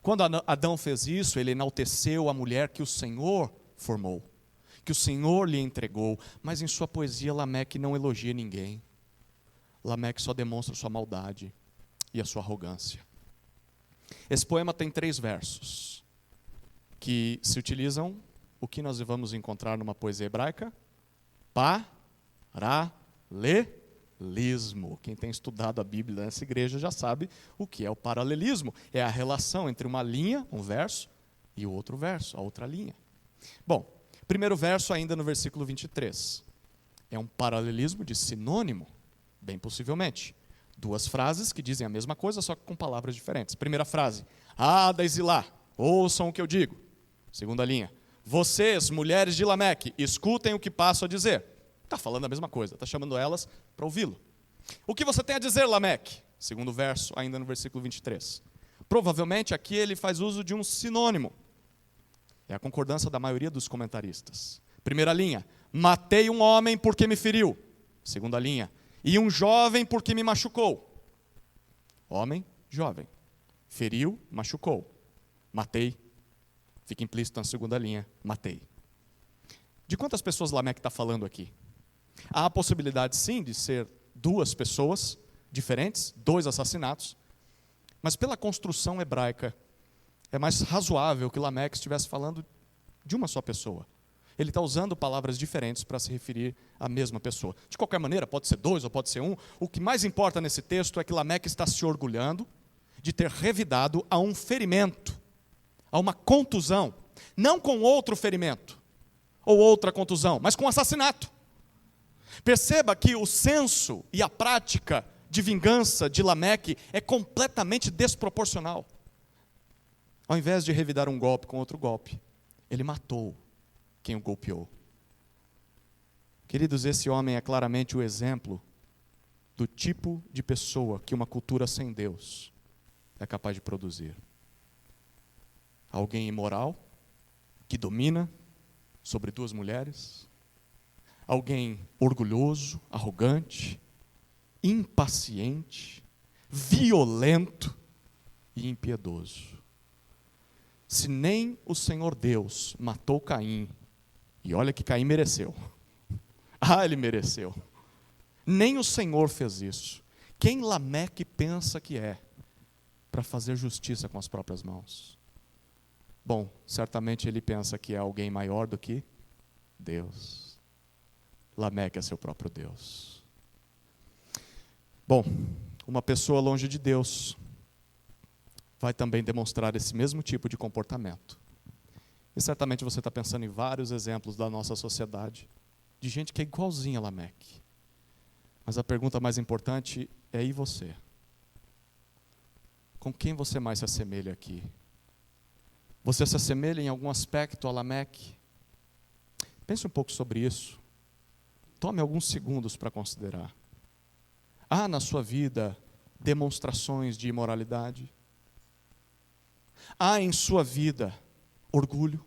Quando Adão fez isso, ele enalteceu a mulher que o Senhor formou, que o Senhor lhe entregou, mas em sua poesia Lameque não elogia ninguém. Lameque só demonstra sua maldade e a sua arrogância. Esse poema tem 3 versos, que se utilizam o que nós vamos encontrar numa poesia hebraica? Paralelismo. Quem tem estudado a Bíblia nessa igreja já sabe o que é o paralelismo. É a relação entre uma linha, um verso, e o outro verso, a outra linha. Bom, primeiro verso ainda no versículo 23. É um paralelismo de sinônimo, bem possivelmente. Duas frases que dizem a mesma coisa, só que com palavras diferentes. Primeira frase, Ada e Zilá, ouçam o que eu digo. Segunda linha, vocês, mulheres de Lameque, escutem o que passo a dizer. Está falando a mesma coisa, está chamando elas para ouvi-lo. O que você tem a dizer, Lameque? Segundo verso, ainda no versículo 23. Provavelmente aqui ele faz uso de um sinônimo. É a concordância da maioria dos comentaristas. Primeira linha, matei um homem porque me feriu. Segunda linha, e um jovem porque me machucou. Homem, jovem. Feriu, machucou. Matei. Fica implícito na segunda linha, matei. De quantas pessoas Lameque está falando aqui? Há a possibilidade, sim, de ser duas pessoas diferentes, dois assassinatos, mas pela construção hebraica, é mais razoável que Lameque estivesse falando de uma só pessoa. Ele está usando palavras diferentes para se referir à mesma pessoa. De qualquer maneira, pode ser dois ou pode ser um. O que mais importa nesse texto é que Lameque está se orgulhando de ter revidado a um ferimento, a uma contusão, não com outro ferimento ou outra contusão, mas com assassinato. Perceba que o senso e a prática de vingança de Lameque é completamente desproporcional. Ao invés de revidar um golpe com outro golpe, ele matou quem o golpeou. Queridos, esse homem é claramente o exemplo do tipo de pessoa que uma cultura sem Deus é capaz de produzir. Alguém imoral, que domina sobre duas mulheres. Alguém orgulhoso, arrogante, impaciente, violento e impiedoso. Se nem o Senhor Deus matou Caim, e olha que Caim mereceu. Ele mereceu. Nem o Senhor fez isso. Quem Lameque pensa que é para fazer justiça com as próprias mãos? Bom, certamente ele pensa que é alguém maior do que Deus. Lameque é seu próprio Deus. Bom, uma pessoa longe de Deus vai também demonstrar esse mesmo tipo de comportamento. E certamente você está pensando em vários exemplos da nossa sociedade, de gente que é igualzinha a Lameque. Mas a pergunta mais importante é: e você? Com quem você mais se assemelha aqui? Você se assemelha em algum aspecto a Lameque? Pense um pouco sobre isso. Tome alguns segundos para considerar. Há na sua vida demonstrações de imoralidade? Há em sua vida orgulho,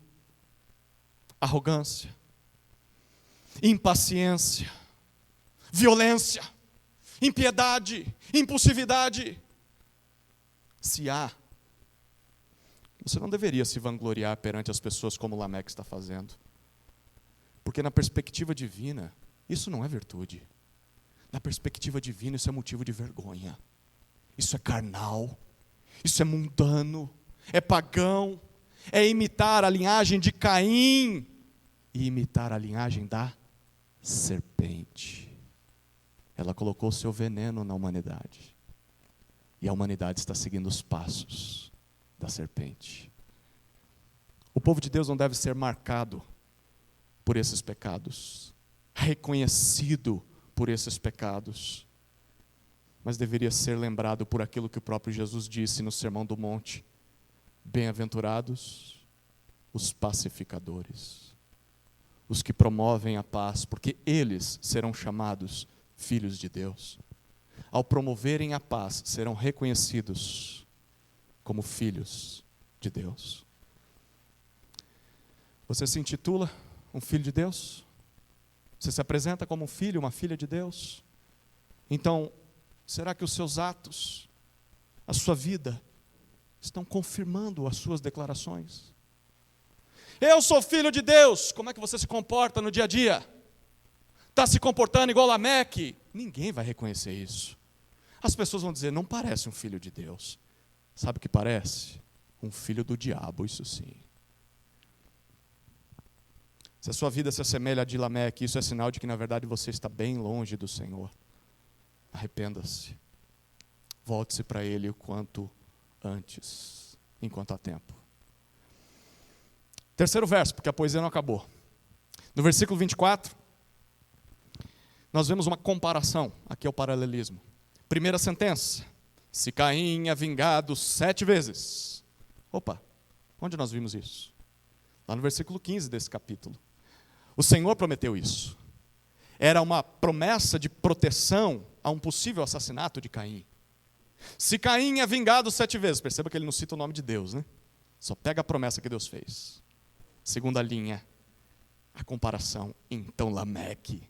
arrogância, impaciência, violência, impiedade, impulsividade? Se há, você não deveria se vangloriar perante as pessoas como Lameque está fazendo. Porque na perspectiva divina, isso não é virtude. Na perspectiva divina, isso é motivo de vergonha. Isso é carnal, isso é mundano, é pagão, é imitar a linhagem de Caim e imitar a linhagem da serpente. Ela colocou seu veneno na humanidade. E a humanidade está seguindo os passos da serpente. O povo de Deus não deve ser marcado por esses pecados, reconhecido por esses pecados, mas deveria ser lembrado por aquilo que o próprio Jesus disse no Sermão do Monte: bem-aventurados os pacificadores, os que promovem a paz, porque eles serão chamados filhos de Deus. Ao promoverem a paz, serão reconhecidos como filhos de Deus. Você se intitula um filho de Deus? Você se apresenta como um filho, uma filha de Deus? Então, será que os seus atos, a sua vida, estão confirmando as suas declarações? Eu sou filho de Deus. Como é que você se comporta no dia a dia? Está se comportando igual Lameque? Ninguém vai reconhecer isso. As pessoas vão dizer: não parece um filho de Deus. Sabe o que parece? Um filho do diabo, isso sim. Se a sua vida se assemelha a de Lameque, isso é sinal de que na verdade você está bem longe do Senhor. Arrependa-se. Volte-se para Ele o quanto antes, enquanto há tempo. Terceiro verso, porque a poesia não acabou. No versículo 24, nós vemos uma comparação, aqui é o paralelismo. Primeira sentença: se Caim é vingado 7 vezes. Opa, onde nós vimos isso? Lá no versículo 15 desse capítulo. O Senhor prometeu isso. Era uma promessa de proteção a um possível assassinato de Caim. Se Caim é vingado 7 vezes, perceba que ele não cita o nome de Deus, né? Só pega a promessa que Deus fez. Segunda linha, a comparação. Então Lameque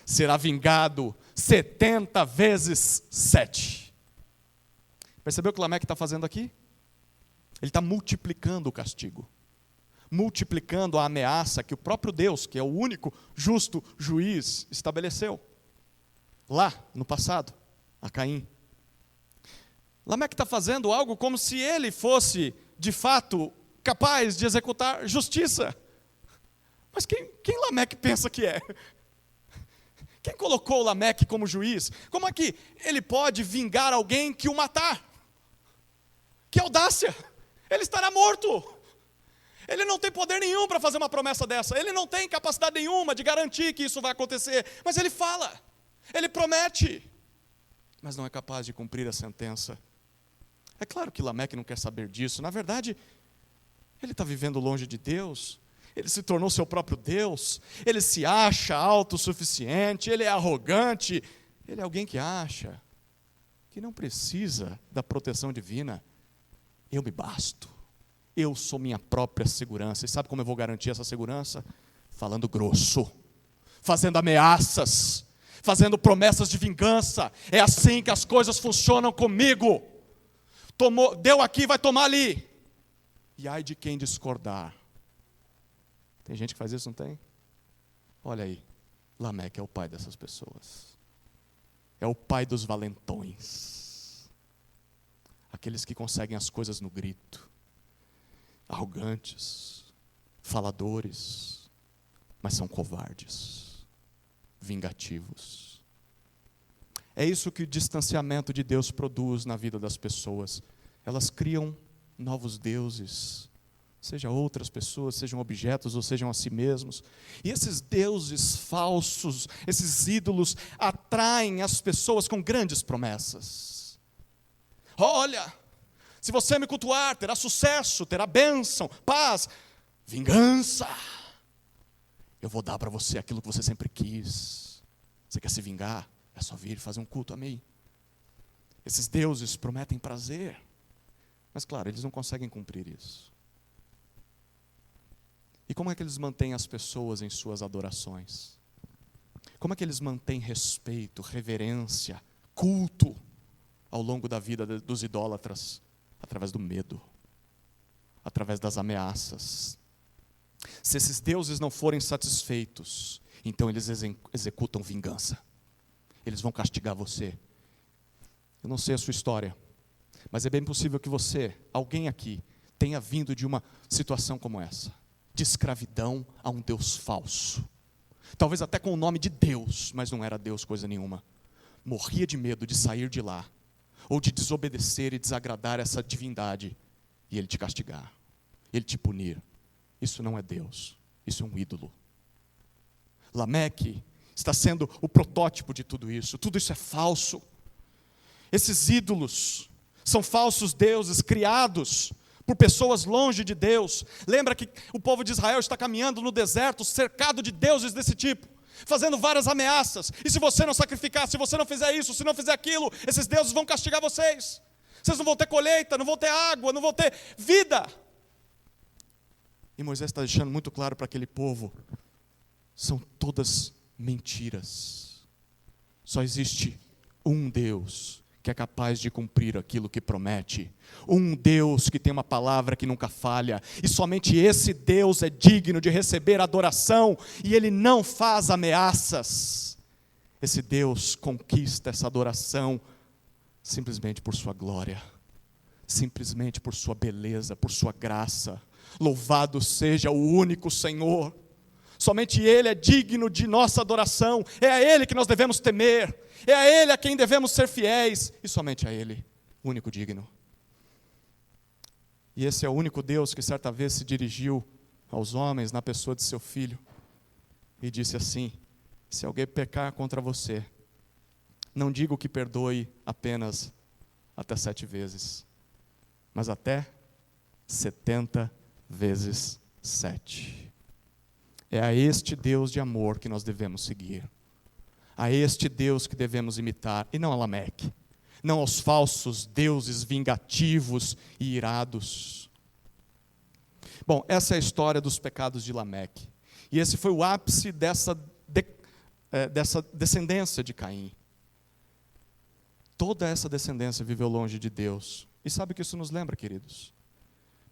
será vingado 70 vezes 7. Percebeu o que Lameque está fazendo aqui? Ele está multiplicando o castigo. Multiplicando a ameaça que o próprio Deus, que é o único justo juiz, estabeleceu. Lá, no passado, a Caim. Lameque está fazendo algo como se ele fosse, de fato, capaz de executar justiça. Mas quem Lameque pensa que é? Quem colocou Lameque como juiz? Como é que ele pode vingar alguém que o matar? Que audácia! Ele estará morto! Ele não tem poder nenhum para fazer uma promessa dessa. Ele não tem capacidade nenhuma de garantir que isso vai acontecer. Mas ele fala, ele promete, mas não é capaz de cumprir a sentença. É claro que Lameque não quer saber disso. Na verdade, ele está vivendo longe de Deus. Ele se tornou seu próprio Deus. Ele se acha autossuficiente. Ele é arrogante. Ele é alguém que acha que não precisa da proteção divina. Eu me basto. Eu sou minha própria segurança. E sabe como eu vou garantir essa segurança? Falando grosso, fazendo ameaças, fazendo promessas de vingança. É assim que as coisas funcionam comigo. Deu aqui, vai tomar ali. E ai de quem discordar. Tem gente que faz isso, não tem? Olha aí, Lameque é o pai dessas pessoas. É o pai dos valentões. Aqueles que conseguem as coisas no grito. Arrogantes, faladores, mas são covardes, vingativos. É isso que o distanciamento de Deus produz na vida das pessoas. Elas criam novos deuses, seja outras pessoas, sejam objetos ou sejam a si mesmos. E esses deuses falsos, esses ídolos, atraem as pessoas com grandes promessas. Olha, se você me cultuar, terá sucesso, terá bênção, paz, vingança. Eu vou dar para você aquilo que você sempre quis. Você quer se vingar? É só vir fazer um culto a mim. Esses deuses prometem prazer. Mas claro, eles não conseguem cumprir isso. E como é que eles mantêm as pessoas em suas adorações? Como é que eles mantêm respeito, reverência, culto ao longo da vida dos idólatras? Através do medo, através das ameaças. Se esses deuses não forem satisfeitos, então eles executam vingança. Eles vão castigar você. Eu não sei a sua história, mas é bem possível que você, alguém aqui, tenha vindo de uma situação como essa, de escravidão a um Deus falso. Talvez até com o nome de Deus, mas não era Deus coisa nenhuma. Morria de medo de sair de lá, ou de desobedecer e desagradar essa divindade, e ele te castigar, ele te punir. Isso não é Deus, isso é um ídolo. Lameque está sendo o protótipo de tudo isso é falso. Esses ídolos são falsos deuses criados por pessoas longe de Deus. Lembra que o povo de Israel está caminhando no deserto, cercado de deuses desse tipo, fazendo várias ameaças. E se você não sacrificar, se você não fizer isso, se não fizer aquilo, esses deuses vão castigar vocês. Vocês não vão ter colheita, não vão ter água, não vão ter vida. E Moisés está deixando muito claro para aquele povo: são todas mentiras. Só existe um Deus que é capaz de cumprir aquilo que promete. Um Deus que tem uma palavra que nunca falha. E somente esse Deus é digno de receber adoração. E Ele não faz ameaças. Esse Deus conquista essa adoração simplesmente por sua glória. Simplesmente por sua beleza, por sua graça. Louvado seja o único Senhor. Somente Ele é digno de nossa adoração. É a Ele que nós devemos temer. É a Ele a quem devemos ser fiéis. E somente a Ele, o único digno. E esse é o único Deus que certa vez se dirigiu aos homens na pessoa de seu Filho. E disse assim: se alguém pecar contra você, Não digo que perdoe apenas até 7 vezes, mas até 70 vezes 7. É a este Deus de amor que nós devemos seguir. A este Deus que devemos imitar, e não a Lameque. Não aos falsos deuses vingativos e irados. Bom, essa é a história dos pecados de Lameque. E esse foi o ápice dessa descendência de Caim. Toda essa descendência viveu longe de Deus. E sabe o que isso nos lembra, queridos?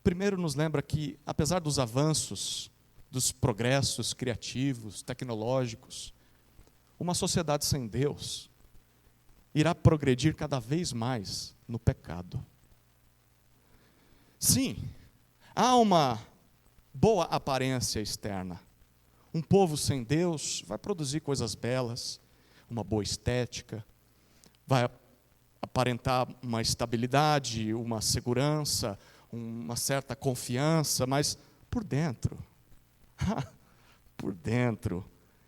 Primeiro nos lembra que, apesar dos avanços, dos progressos criativos, tecnológicos, uma sociedade sem Deus irá progredir cada vez mais no pecado. Sim, há uma boa aparência externa. Um povo sem Deus vai produzir coisas belas, uma boa estética, vai aparentar uma estabilidade, uma segurança, uma certa confiança, mas por dentro,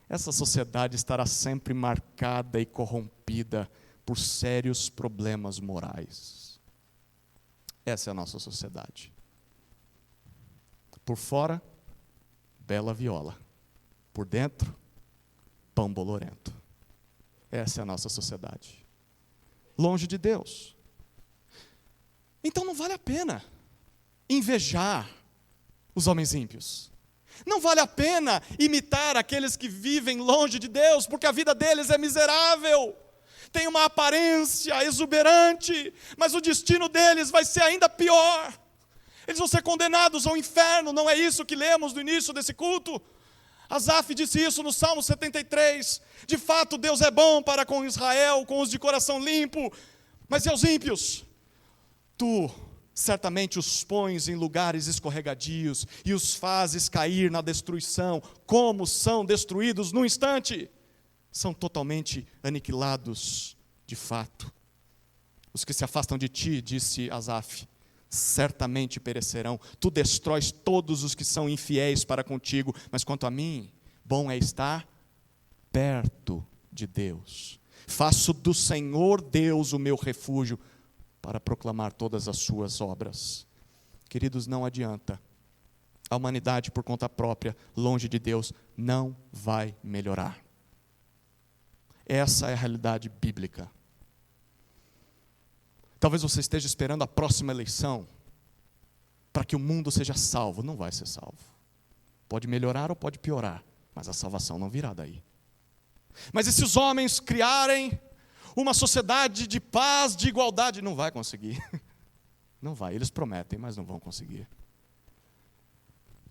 essa sociedade estará sempre marcada e corrompida por sérios problemas morais. Essa é a nossa sociedade. Por fora, bela viola. Por dentro, pão bolorento. Essa é a nossa sociedade. Longe de Deus. Então não vale a pena invejar os homens ímpios. Não vale a pena imitar aqueles que vivem longe de Deus, porque a vida deles é miserável. Tem uma aparência exuberante, mas o destino deles vai ser ainda pior. Eles vão ser condenados ao inferno, não é isso que lemos no início desse culto? Asaf disse isso no Salmo 73. De fato, Deus é bom para com Israel, com os de coração limpo. Mas e aos ímpios? Tu certamente os pões em lugares escorregadios e os fazes cair na destruição. Como são destruídos num instante? São totalmente aniquilados, de fato. Os que se afastam de ti, disse Asaf, certamente perecerão. Tu destróis todos os que são infiéis para contigo, mas quanto a mim, bom é estar perto de Deus. Faço do Senhor Deus o meu refúgio para proclamar todas as suas obras. Queridos, não adianta. A humanidade por conta própria, longe de Deus, não vai melhorar. Essa é a realidade bíblica. Talvez você esteja esperando a próxima eleição para que o mundo seja salvo. Não vai ser salvo. Pode melhorar ou pode piorar, mas a salvação não virá daí. Mas e se os homens criarem uma sociedade de paz, de igualdade? Não vai conseguir. Não vai. Eles prometem, mas não vão conseguir.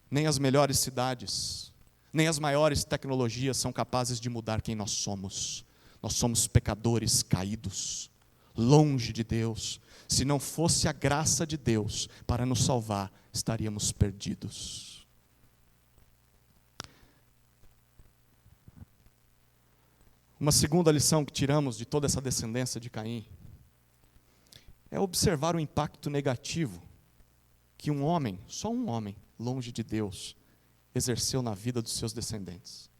Nem as melhores cidades, nem as maiores tecnologias são capazes de mudar quem nós somos. Nós somos pecadores caídos, longe de Deus. Se não fosse a graça de Deus para nos salvar, estaríamos perdidos. Uma segunda lição que tiramos de toda essa descendência de Caim é observar o impacto negativo que um homem, só um homem, longe de Deus, exerceu na vida dos seus descendentes.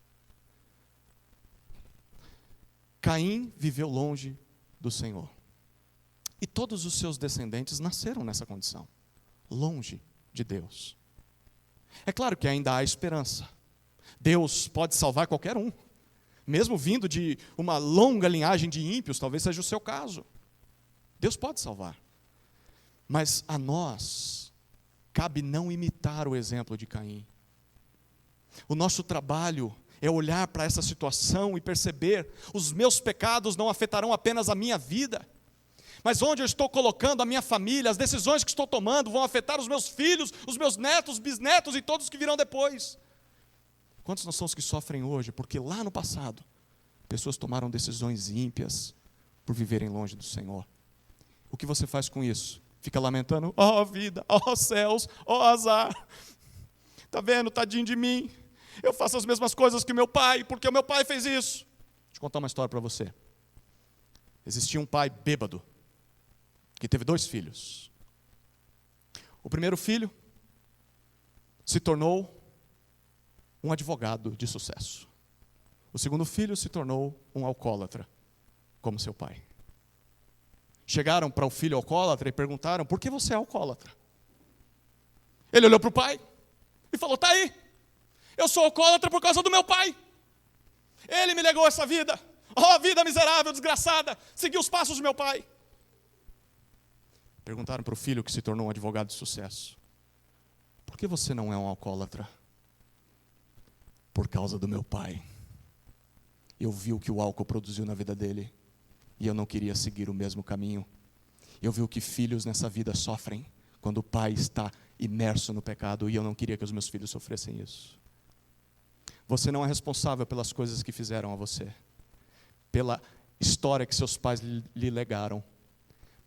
Caim viveu longe do Senhor. E todos os seus descendentes nasceram nessa condição, longe de Deus. É claro que ainda há esperança. Deus pode salvar qualquer um, mesmo vindo de uma longa linhagem de ímpios, talvez seja o seu caso. Deus pode salvar. Mas a nós cabe não imitar o exemplo de Caim. O nosso trabalho é olhar para essa situação e perceber: os meus pecados não afetarão apenas a minha vida, mas onde eu estou colocando a minha família, as decisões que estou tomando vão afetar os meus filhos, os meus netos, bisnetos e todos que virão depois. Quantos nós somos que sofrem hoje? Porque lá no passado, pessoas tomaram decisões ímpias por viverem longe do Senhor. O que você faz com isso? Fica lamentando: ó vida, ó céus, ó azar. Está vendo, tadinho de mim. Eu faço as mesmas coisas que meu pai, porque o meu pai fez isso. Deixa eu contar uma história para você. Existia um pai bêbado, que teve 2 filhos. O primeiro filho se tornou um advogado de sucesso. O segundo filho se tornou um alcoólatra, como seu pai. Chegaram para o filho alcoólatra e perguntaram: por que você é alcoólatra? Ele olhou para o pai e falou: está aí, eu sou alcoólatra por causa do meu pai. Ele me legou essa vida. Oh, vida miserável, desgraçada, segui os passos do meu pai. Perguntaram para o filho que se tornou um advogado de sucesso: por que você não é um alcoólatra? Por causa do meu pai. Eu vi o que o álcool produziu na vida dele, e eu não queria seguir o mesmo caminho. Eu vi o que filhos nessa vida sofrem, quando o pai está imerso no pecado, e eu não queria que os meus filhos sofressem isso. Você não é responsável pelas coisas que fizeram a você, pela história que seus pais lhe legaram,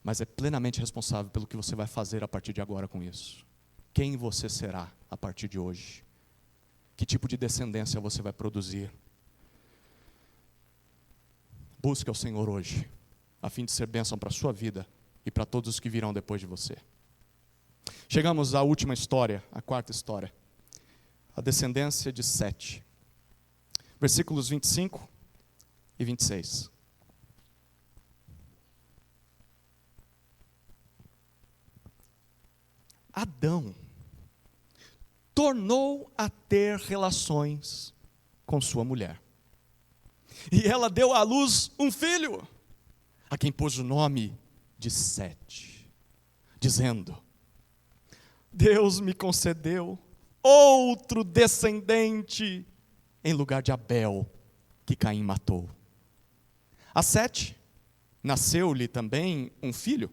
mas é plenamente responsável pelo que você vai fazer a partir de agora com isso. Quem você será a partir de hoje? Que tipo de descendência você vai produzir? Busque ao Senhor hoje, a fim de ser bênção para a sua vida e para todos os que virão depois de você. Chegamos à última história, a quarta história. A descendência de Sete. Versículos 25 e 26. Adão tornou a ter relações com sua mulher. E ela deu à luz um filho, a quem pôs o nome de Sete, dizendo: Deus me concedeu outro descendente em lugar de Abel, que Caim matou. A Sete nasceu-lhe também um filho,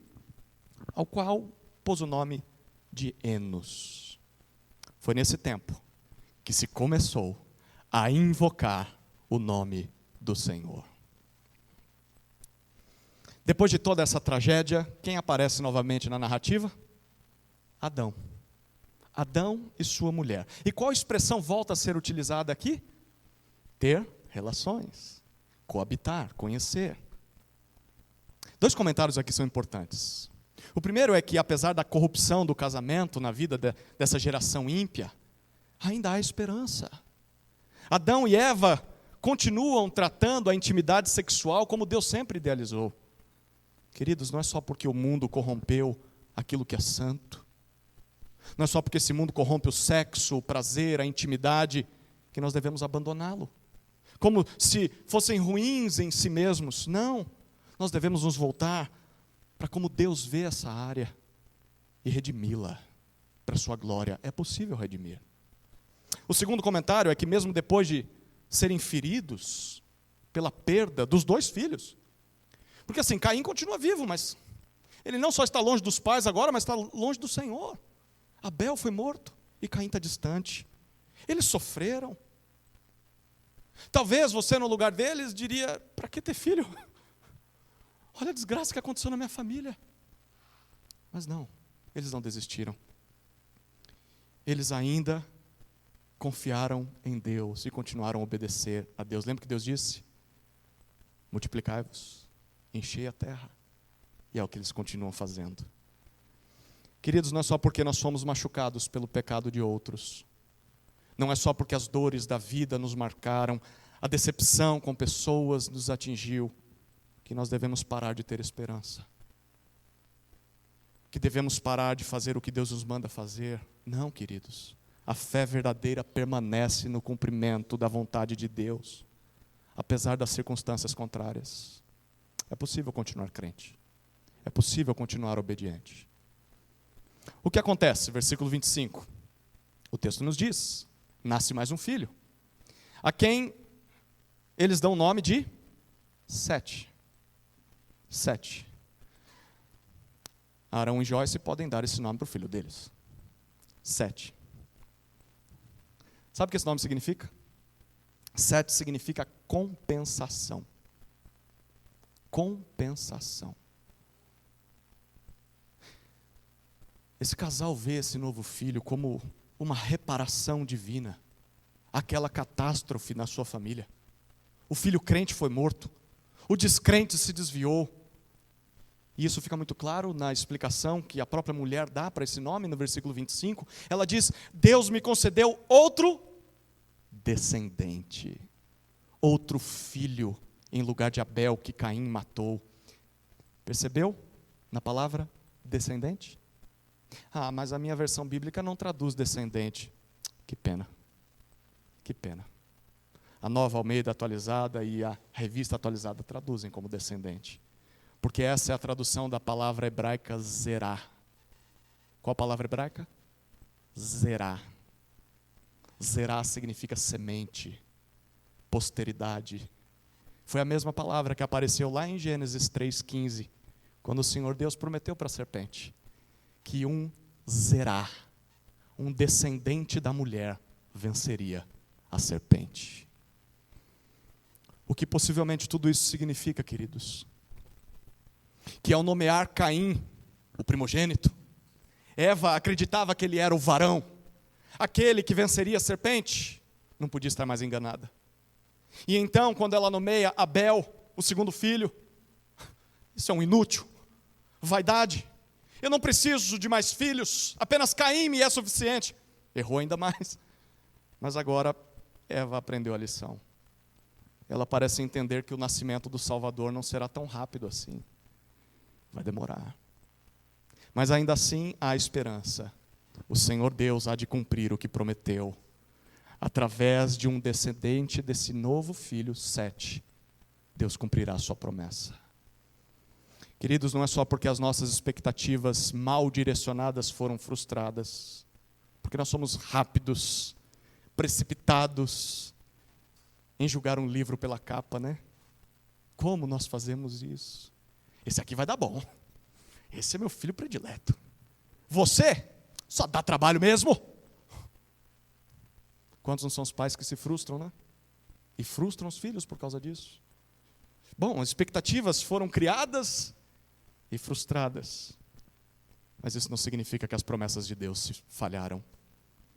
ao qual pôs o nome de Enos. Foi nesse tempo que se começou a invocar o nome do Senhor. Depois de toda essa tragédia, quem aparece novamente na narrativa? Adão. Adão e sua mulher. E qual expressão volta a ser utilizada aqui? Ter relações, coabitar, conhecer. Dois comentários aqui são importantes. O primeiro é que, apesar da corrupção do casamento na vida dessa geração ímpia, ainda há esperança. Adão e Eva continuam tratando a intimidade sexual como Deus sempre idealizou. Queridos, não é só porque o mundo corrompeu aquilo que é santo, não é só porque esse mundo corrompe o sexo, o prazer, a intimidade, que nós devemos abandoná-lo, como se fossem ruins em si mesmos. Não, nós devemos nos voltar para como Deus vê essa área e redimi-la para a sua glória. É possível redimir. O segundo comentário é que mesmo depois de serem feridos pela perda dos dois filhos, porque assim, Caim continua vivo, mas ele não só está longe dos pais agora, mas está longe do Senhor. Abel foi morto e Caim está distante. Eles sofreram. Talvez você no lugar deles diria: para que ter filho? Olha a desgraça que aconteceu na minha família. Mas não, eles não desistiram. Eles ainda confiaram em Deus e continuaram a obedecer a Deus. Lembra que Deus disse: multiplicai-vos, enchei a terra. E é o que eles continuam fazendo. Queridos, não é só porque nós fomos machucados pelo pecado de outros, não é só porque as dores da vida nos marcaram, a decepção com pessoas nos atingiu, que nós devemos parar de ter esperança, que devemos parar de fazer o que Deus nos manda fazer. Não, queridos, a fé verdadeira permanece no cumprimento da vontade de Deus, apesar das circunstâncias contrárias. É possível continuar crente, é possível continuar obediente. O que acontece? Versículo 25, o texto nos diz: nasce mais um filho, a quem eles dão o nome de Sete. Sete. Arão e Joyce podem dar esse nome para o filho deles. Sete. Sabe o que esse nome significa? Sete significa compensação. Compensação. Esse casal vê esse novo filho como uma reparação divina, aquela catástrofe na sua família. O filho crente foi morto, o descrente se desviou. E isso fica muito claro na explicação que a própria mulher dá para esse nome, no versículo 25. Ela diz: Deus me concedeu outro descendente, outro filho em lugar de Abel, que Caim matou. Percebeu? Na palavra descendente? Ah, mas a minha versão bíblica não traduz descendente. Que pena. Que pena. A Nova Almeida atualizada e a Revista atualizada traduzem como descendente. Porque essa é a tradução da palavra hebraica zerá. Qual a palavra hebraica? Zerá. Zerá significa semente, posteridade. Foi a mesma palavra que apareceu lá em Gênesis 3,15, quando o Senhor Deus prometeu para a serpente que um zerá, um descendente da mulher, venceria a serpente. O que possivelmente tudo isso significa, queridos? Que ao nomear Caim, o primogênito, Eva acreditava que ele era o varão, aquele que venceria a serpente, não podia estar mais enganada. E então, quando ela nomeia Abel, o segundo filho, isso é um inútil, vaidade, eu não preciso de mais filhos, apenas Caim me é suficiente. Errou ainda mais. Mas agora Eva aprendeu a lição. Ela parece entender que o nascimento do Salvador não será tão rápido assim. Vai demorar. Mas ainda assim há esperança. O Senhor Deus há de cumprir o que prometeu. Através de um descendente desse novo filho, Sete, Deus cumprirá a sua promessa. Queridos, não é só porque as nossas expectativas mal direcionadas foram frustradas, porque nós somos rápidos, precipitados em julgar um livro pela capa, né? Como nós fazemos isso? Esse aqui vai dar bom. Esse é meu filho predileto. Você só dá trabalho mesmo. Quantos não são os pais que se frustram, né? E frustram os filhos por causa disso. Bom, as expectativas foram criadas e frustradas. Mas isso não significa que as promessas de Deus se falharam.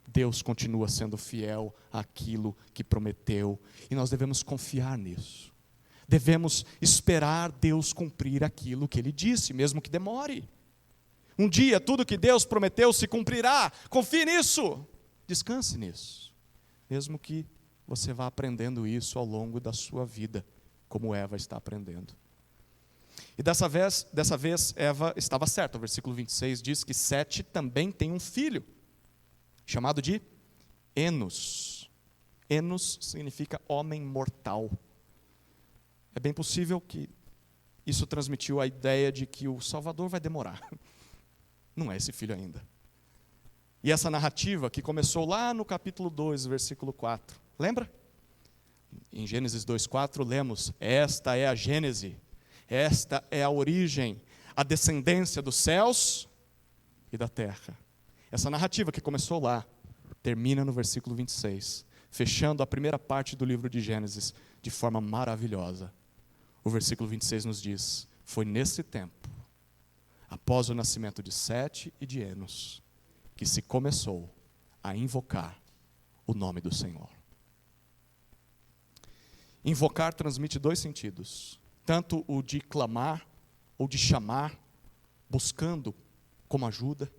Deus continua sendo fiel àquilo que prometeu. E nós devemos confiar nisso. Devemos esperar Deus cumprir aquilo que Ele disse, mesmo que demore. Um dia tudo que Deus prometeu se cumprirá. Confie nisso. Descanse nisso. Mesmo que você vá aprendendo isso ao longo da sua vida, como Eva está aprendendo. E dessa vez Eva estava certa. O versículo 26 diz que Sete também tem um filho, chamado de Enos. Enos significa homem mortal. É bem possível que isso transmitiu a ideia de que o Salvador vai demorar. Não é esse filho ainda. E essa narrativa que começou lá no capítulo 2, versículo 4. Lembra? Em Gênesis 2,4 lemos: esta é a Gênese, esta é a origem, a descendência dos céus e da terra. Essa narrativa que começou lá, termina no versículo 26, fechando a primeira parte do livro de Gênesis de forma maravilhosa. O versículo 26 nos diz: foi nesse tempo, após o nascimento de Sete e de Enos, que se começou a invocar o nome do Senhor. Invocar transmite dois sentidos, tanto o de clamar ou de chamar, buscando como ajuda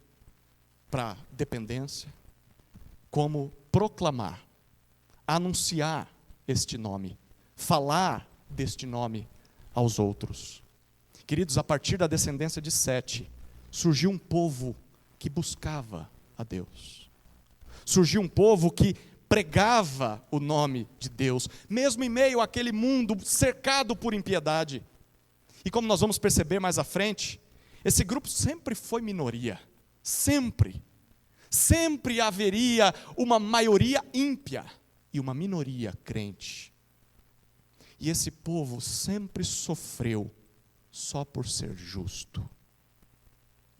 para dependência, como proclamar, anunciar este nome, falar deste nome aos outros. Queridos, a partir da descendência de Sete, surgiu um povo que buscava a Deus. Surgiu um povo que pregava o nome de Deus, mesmo em meio àquele mundo cercado por impiedade. E como nós vamos perceber mais à frente, esse grupo sempre foi minoria. Sempre. Sempre haveria uma maioria ímpia e uma minoria crente. E esse povo sempre sofreu só por ser justo.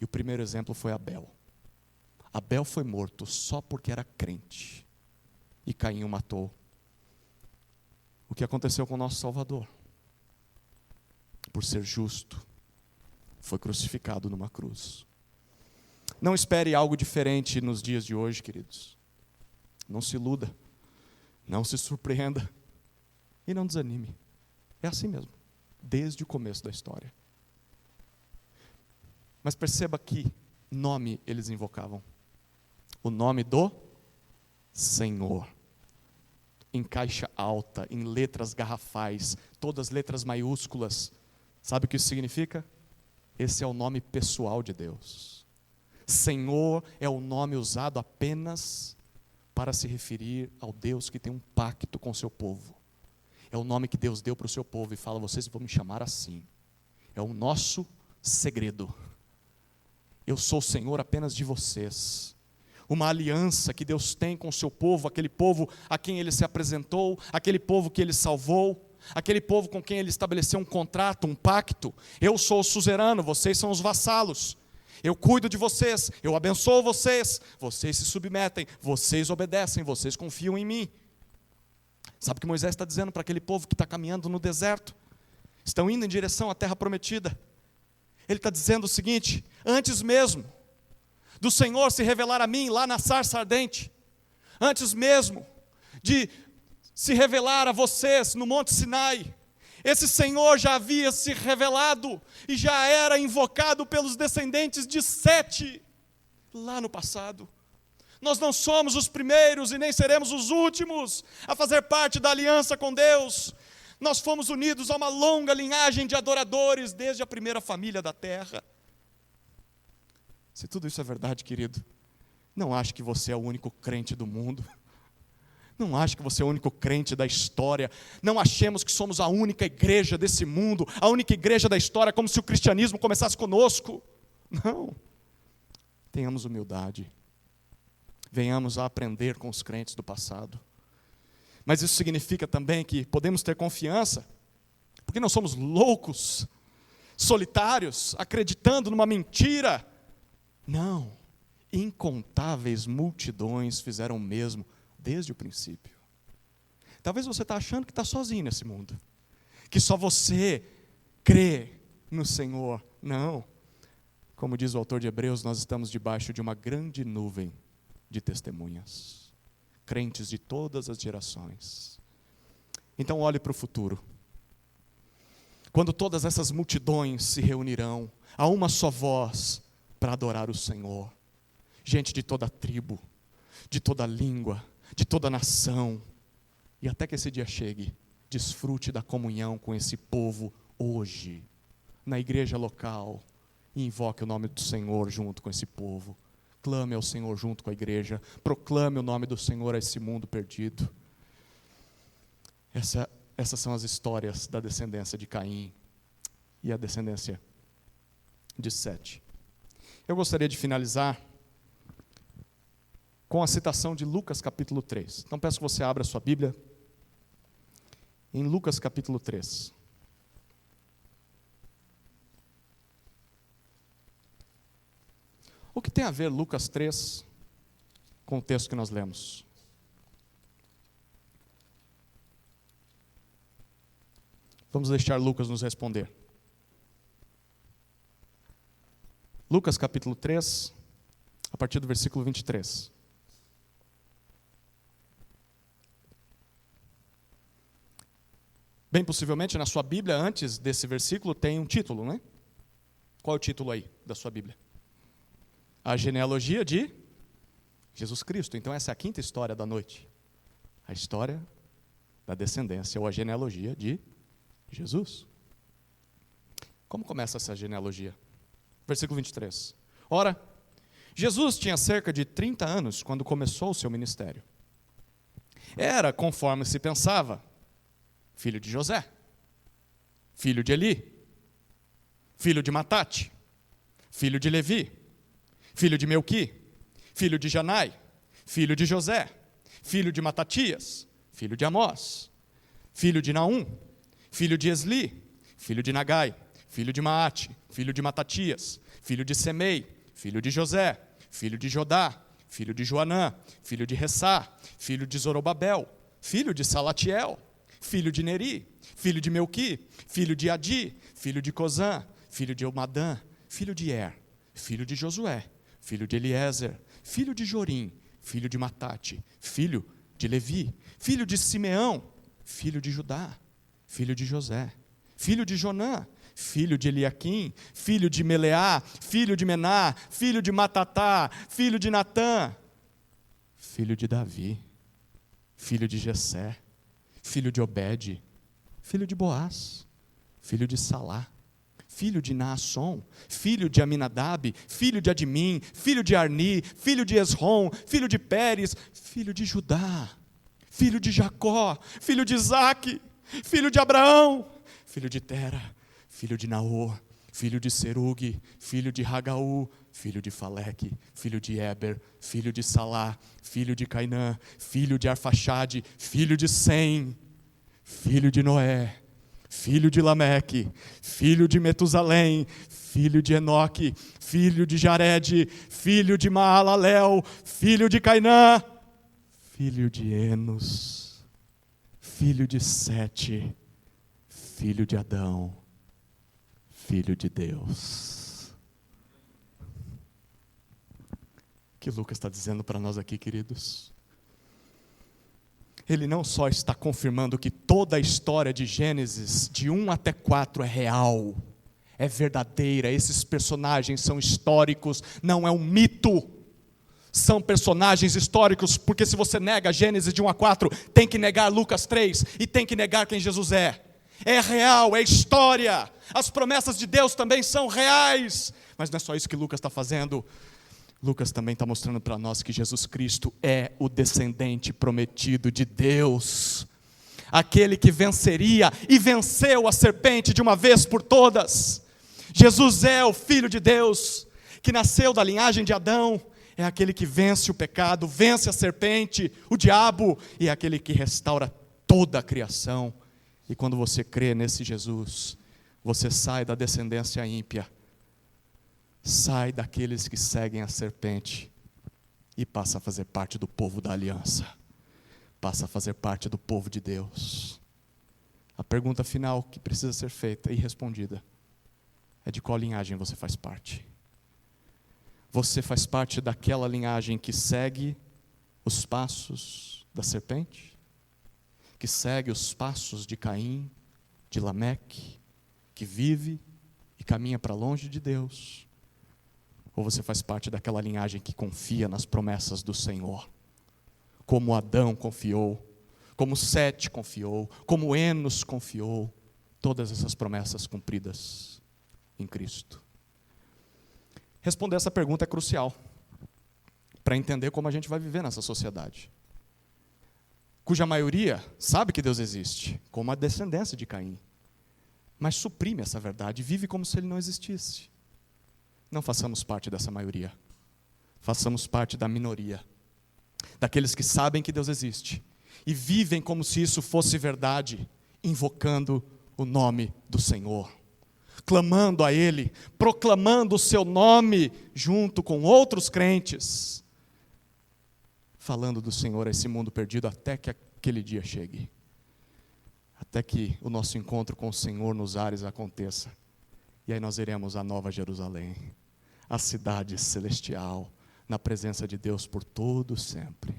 E o primeiro exemplo foi Abel. Abel foi morto só porque era crente. E Caim o matou. O que aconteceu com o nosso Salvador? Por ser justo, foi crucificado numa cruz. Não espere algo diferente nos dias de hoje, queridos. Não se iluda. Não se surpreenda. E não desanime. É assim mesmo, desde o começo da história. Mas perceba que nome eles invocavam. O nome do Senhor. em caixa alta, em letras garrafais, todas letras maiúsculas. Sabe o que isso significa? Esse é o nome pessoal de Deus. Senhor é o nome usado apenas para se referir ao Deus que tem um pacto com o seu povo. É o nome que Deus deu para o seu povo e fala: vocês vão me chamar assim. É o nosso segredo. Eu sou o Senhor apenas de vocês. Uma aliança que Deus tem com o seu povo, aquele povo a quem Ele se apresentou, aquele povo que Ele salvou, aquele povo com quem Ele estabeleceu um contrato, um pacto. Eu sou o suzerano, vocês são os vassalos. Eu cuido de vocês, eu abençoo vocês, vocês se submetem, vocês obedecem, vocês confiam em mim. Sabe o que Moisés está dizendo para aquele povo que está caminhando no deserto? Estão indo em direção à terra prometida. Ele está dizendo o seguinte: antes mesmo do Senhor se revelar a mim lá na sarça ardente, antes mesmo de se revelar a vocês no Monte Sinai, esse Senhor já havia se revelado e já era invocado pelos descendentes de Sete lá no passado. Nós não somos os primeiros e nem seremos os últimos a fazer parte da aliança com Deus. Nós fomos unidos a uma longa linhagem de adoradores desde a primeira família da terra. Se tudo isso é verdade, querido, não ache que você é o único crente do mundo. Não ache que você é o único crente da história. Não achemos que somos a única igreja desse mundo, a única igreja da história, como se o cristianismo começasse conosco. Não. Tenhamos humildade. Venhamos a aprender com os crentes do passado. Mas isso significa também que podemos ter confiança, porque não somos loucos, solitários, acreditando numa mentira. Não. Incontáveis multidões fizeram o mesmo desde o princípio. Talvez você está achando que está sozinho nesse mundo, que só você crê no Senhor. Não. Como diz o autor de Hebreus, nós estamos debaixo de uma grande nuvem de testemunhas, crentes de todas as gerações. Então olhe para o futuro. Quando todas essas multidões se reunirão a uma só voz para adorar o Senhor, gente de toda tribo, de toda língua, de toda nação, e até que esse dia chegue, desfrute da comunhão com esse povo hoje, na igreja local, e invoque o nome do Senhor junto com esse povo. Clame ao Senhor junto com a igreja, proclame o nome do Senhor a esse mundo perdido. Essas são as histórias da descendência de Caim e a descendência de Sete. Eu gostaria de finalizar com a citação de Lucas capítulo 3. Então peço que você abra a sua Bíblia em Lucas capítulo 3. O que tem a ver Lucas 3 com o texto que nós lemos? Vamos deixar Lucas nos responder. Lucas capítulo 3, a partir do versículo 23. Bem possivelmente na sua Bíblia, antes desse versículo, tem um título, né? Qual é o título aí da sua Bíblia? A genealogia de Jesus Cristo. Então essa é a quinta história da noite. A história da descendência, ou a genealogia de Jesus. Como começa essa genealogia? Versículo 23. Ora, Jesus tinha cerca de 30 anos quando começou o seu ministério. Era, conforme se pensava, filho de José, filho de Eli, filho de Matate, filho de Levi, filho de Melqui, filho de Janai, filho de José, filho de Matatias, filho de Amós, filho de Naum, filho de Esli, filho de Nagai, filho de Maate, filho de Matatias, filho de Semei, filho de José, filho de Jodá, filho de Joanã, filho de Ressá, filho de Zorobabel, filho de Salatiel, filho de Neri, filho de Melqui, filho de Adi, filho de Cozã, filho de Elmadã, filho de Er, filho de Josué, filho de Eliezer, filho de Jorim, filho de Matate, filho de Levi, filho de Simeão, filho de Judá, filho de José, filho de Jonã, filho de Eliaquim, filho de Meleá, filho de Mená, filho de Matatá, filho de Natã, filho de Davi, filho de Jessé, filho de Obed, filho de Boaz, filho de Salá, filho de Naasson, filho de Aminadab, filho de Admim, filho de Arni, filho de Esrom, filho de Pérez, filho de Judá, filho de Jacó, filho de Isaque, filho de Abraão, filho de Tera, filho de Naor, filho de Serugue, filho de Ragaú, filho de Faleque, filho de Eber, filho de Salá, filho de Cainã, filho de Arfaxade, filho de Sem, filho de Noé, filho de Lameque, filho de Metusalém, filho de Enoque, filho de Jared, filho de Maalalel, filho de Cainã, filho de Enos, filho de Sete, filho de Adão, filho de Deus. O que Lucas está dizendo para nós aqui, queridos? Ele não só está confirmando que toda a história de Gênesis, de 1 até 4, é real, é verdadeira, esses personagens são históricos, não é um mito, são personagens históricos, porque se você nega Gênesis de 1 a 4, tem que negar Lucas 3, e tem que negar quem Jesus é. É real, é história, as promessas de Deus também são reais, mas não é só isso que Lucas está fazendo. Lucas também está mostrando para nós que Jesus Cristo é o descendente prometido de Deus, aquele que venceria e venceu a serpente de uma vez por todas. Jesus é o Filho de Deus, que nasceu da linhagem de Adão, é aquele que vence o pecado, vence a serpente, o diabo, e é aquele que restaura toda a criação. E quando você crê nesse Jesus, você sai da descendência ímpia, sai daqueles que seguem a serpente e passa a fazer parte do povo da aliança, passa a fazer parte do povo de Deus. A pergunta final que precisa ser feita e respondida é: de qual linhagem você faz parte? Você faz parte daquela linhagem que segue os passos da serpente? Que segue os passos de Caim, de Lameque, que vive e caminha para longe de Deus? Ou você faz parte daquela linhagem que confia nas promessas do Senhor, como Adão confiou, como Sete confiou, como Enos confiou, todas essas promessas cumpridas em Cristo? Responder essa pergunta é crucial para entender como a gente vai viver nessa sociedade, cuja maioria sabe que Deus existe, como a descendência de Caim, mas suprime essa verdade e vive como se ele não existisse. Não façamos parte dessa maioria, façamos parte da minoria, daqueles que sabem que Deus existe e vivem como se isso fosse verdade, invocando o nome do Senhor, clamando a Ele, proclamando o seu nome junto com outros crentes, falando do Senhor a esse mundo perdido até que aquele dia chegue, até que o nosso encontro com o Senhor nos ares aconteça, e aí nós iremos à Nova Jerusalém, a cidade celestial, na presença de Deus por todo sempre.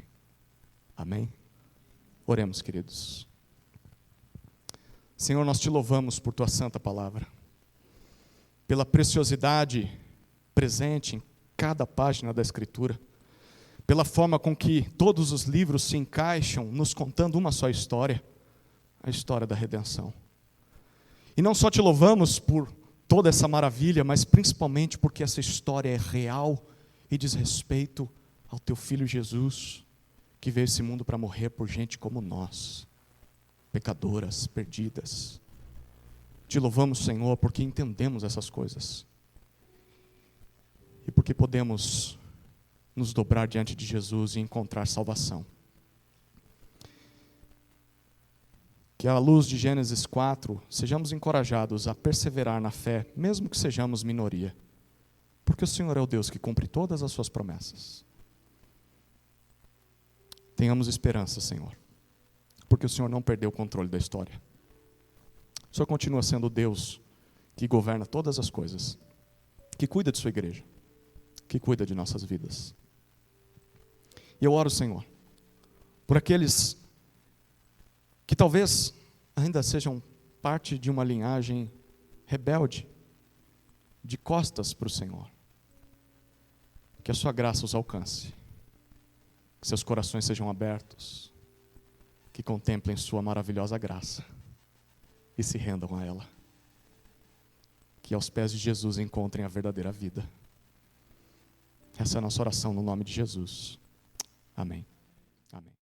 Amém? Oremos, queridos. Senhor, nós te louvamos por tua santa palavra, pela preciosidade presente em cada página da Escritura, pela forma com que todos os livros se encaixam, nos contando uma só história, a história da redenção. E não só te louvamos por toda essa maravilha, mas principalmente porque essa história é real e diz respeito ao teu Filho Jesus, que veio a esse mundo para morrer por gente como nós, pecadoras, perdidas. Te louvamos, Senhor, porque entendemos essas coisas e porque podemos nos dobrar diante de Jesus e encontrar salvação. Que à luz de Gênesis 4, sejamos encorajados a perseverar na fé, mesmo que sejamos minoria, porque o Senhor é o Deus que cumpre todas as suas promessas. Tenhamos esperança, Senhor, porque o Senhor não perdeu o controle da história. O Senhor continua sendo o Deus que governa todas as coisas, que cuida de sua igreja, que cuida de nossas vidas. E eu oro, Senhor, por aqueles que talvez ainda sejam parte de uma linhagem rebelde, de costas para o Senhor. Que a sua graça os alcance, que seus corações sejam abertos, que contemplem sua maravilhosa graça e se rendam a ela. Que aos pés de Jesus encontrem a verdadeira vida. Essa é a nossa oração no nome de Jesus. Amém. Amém.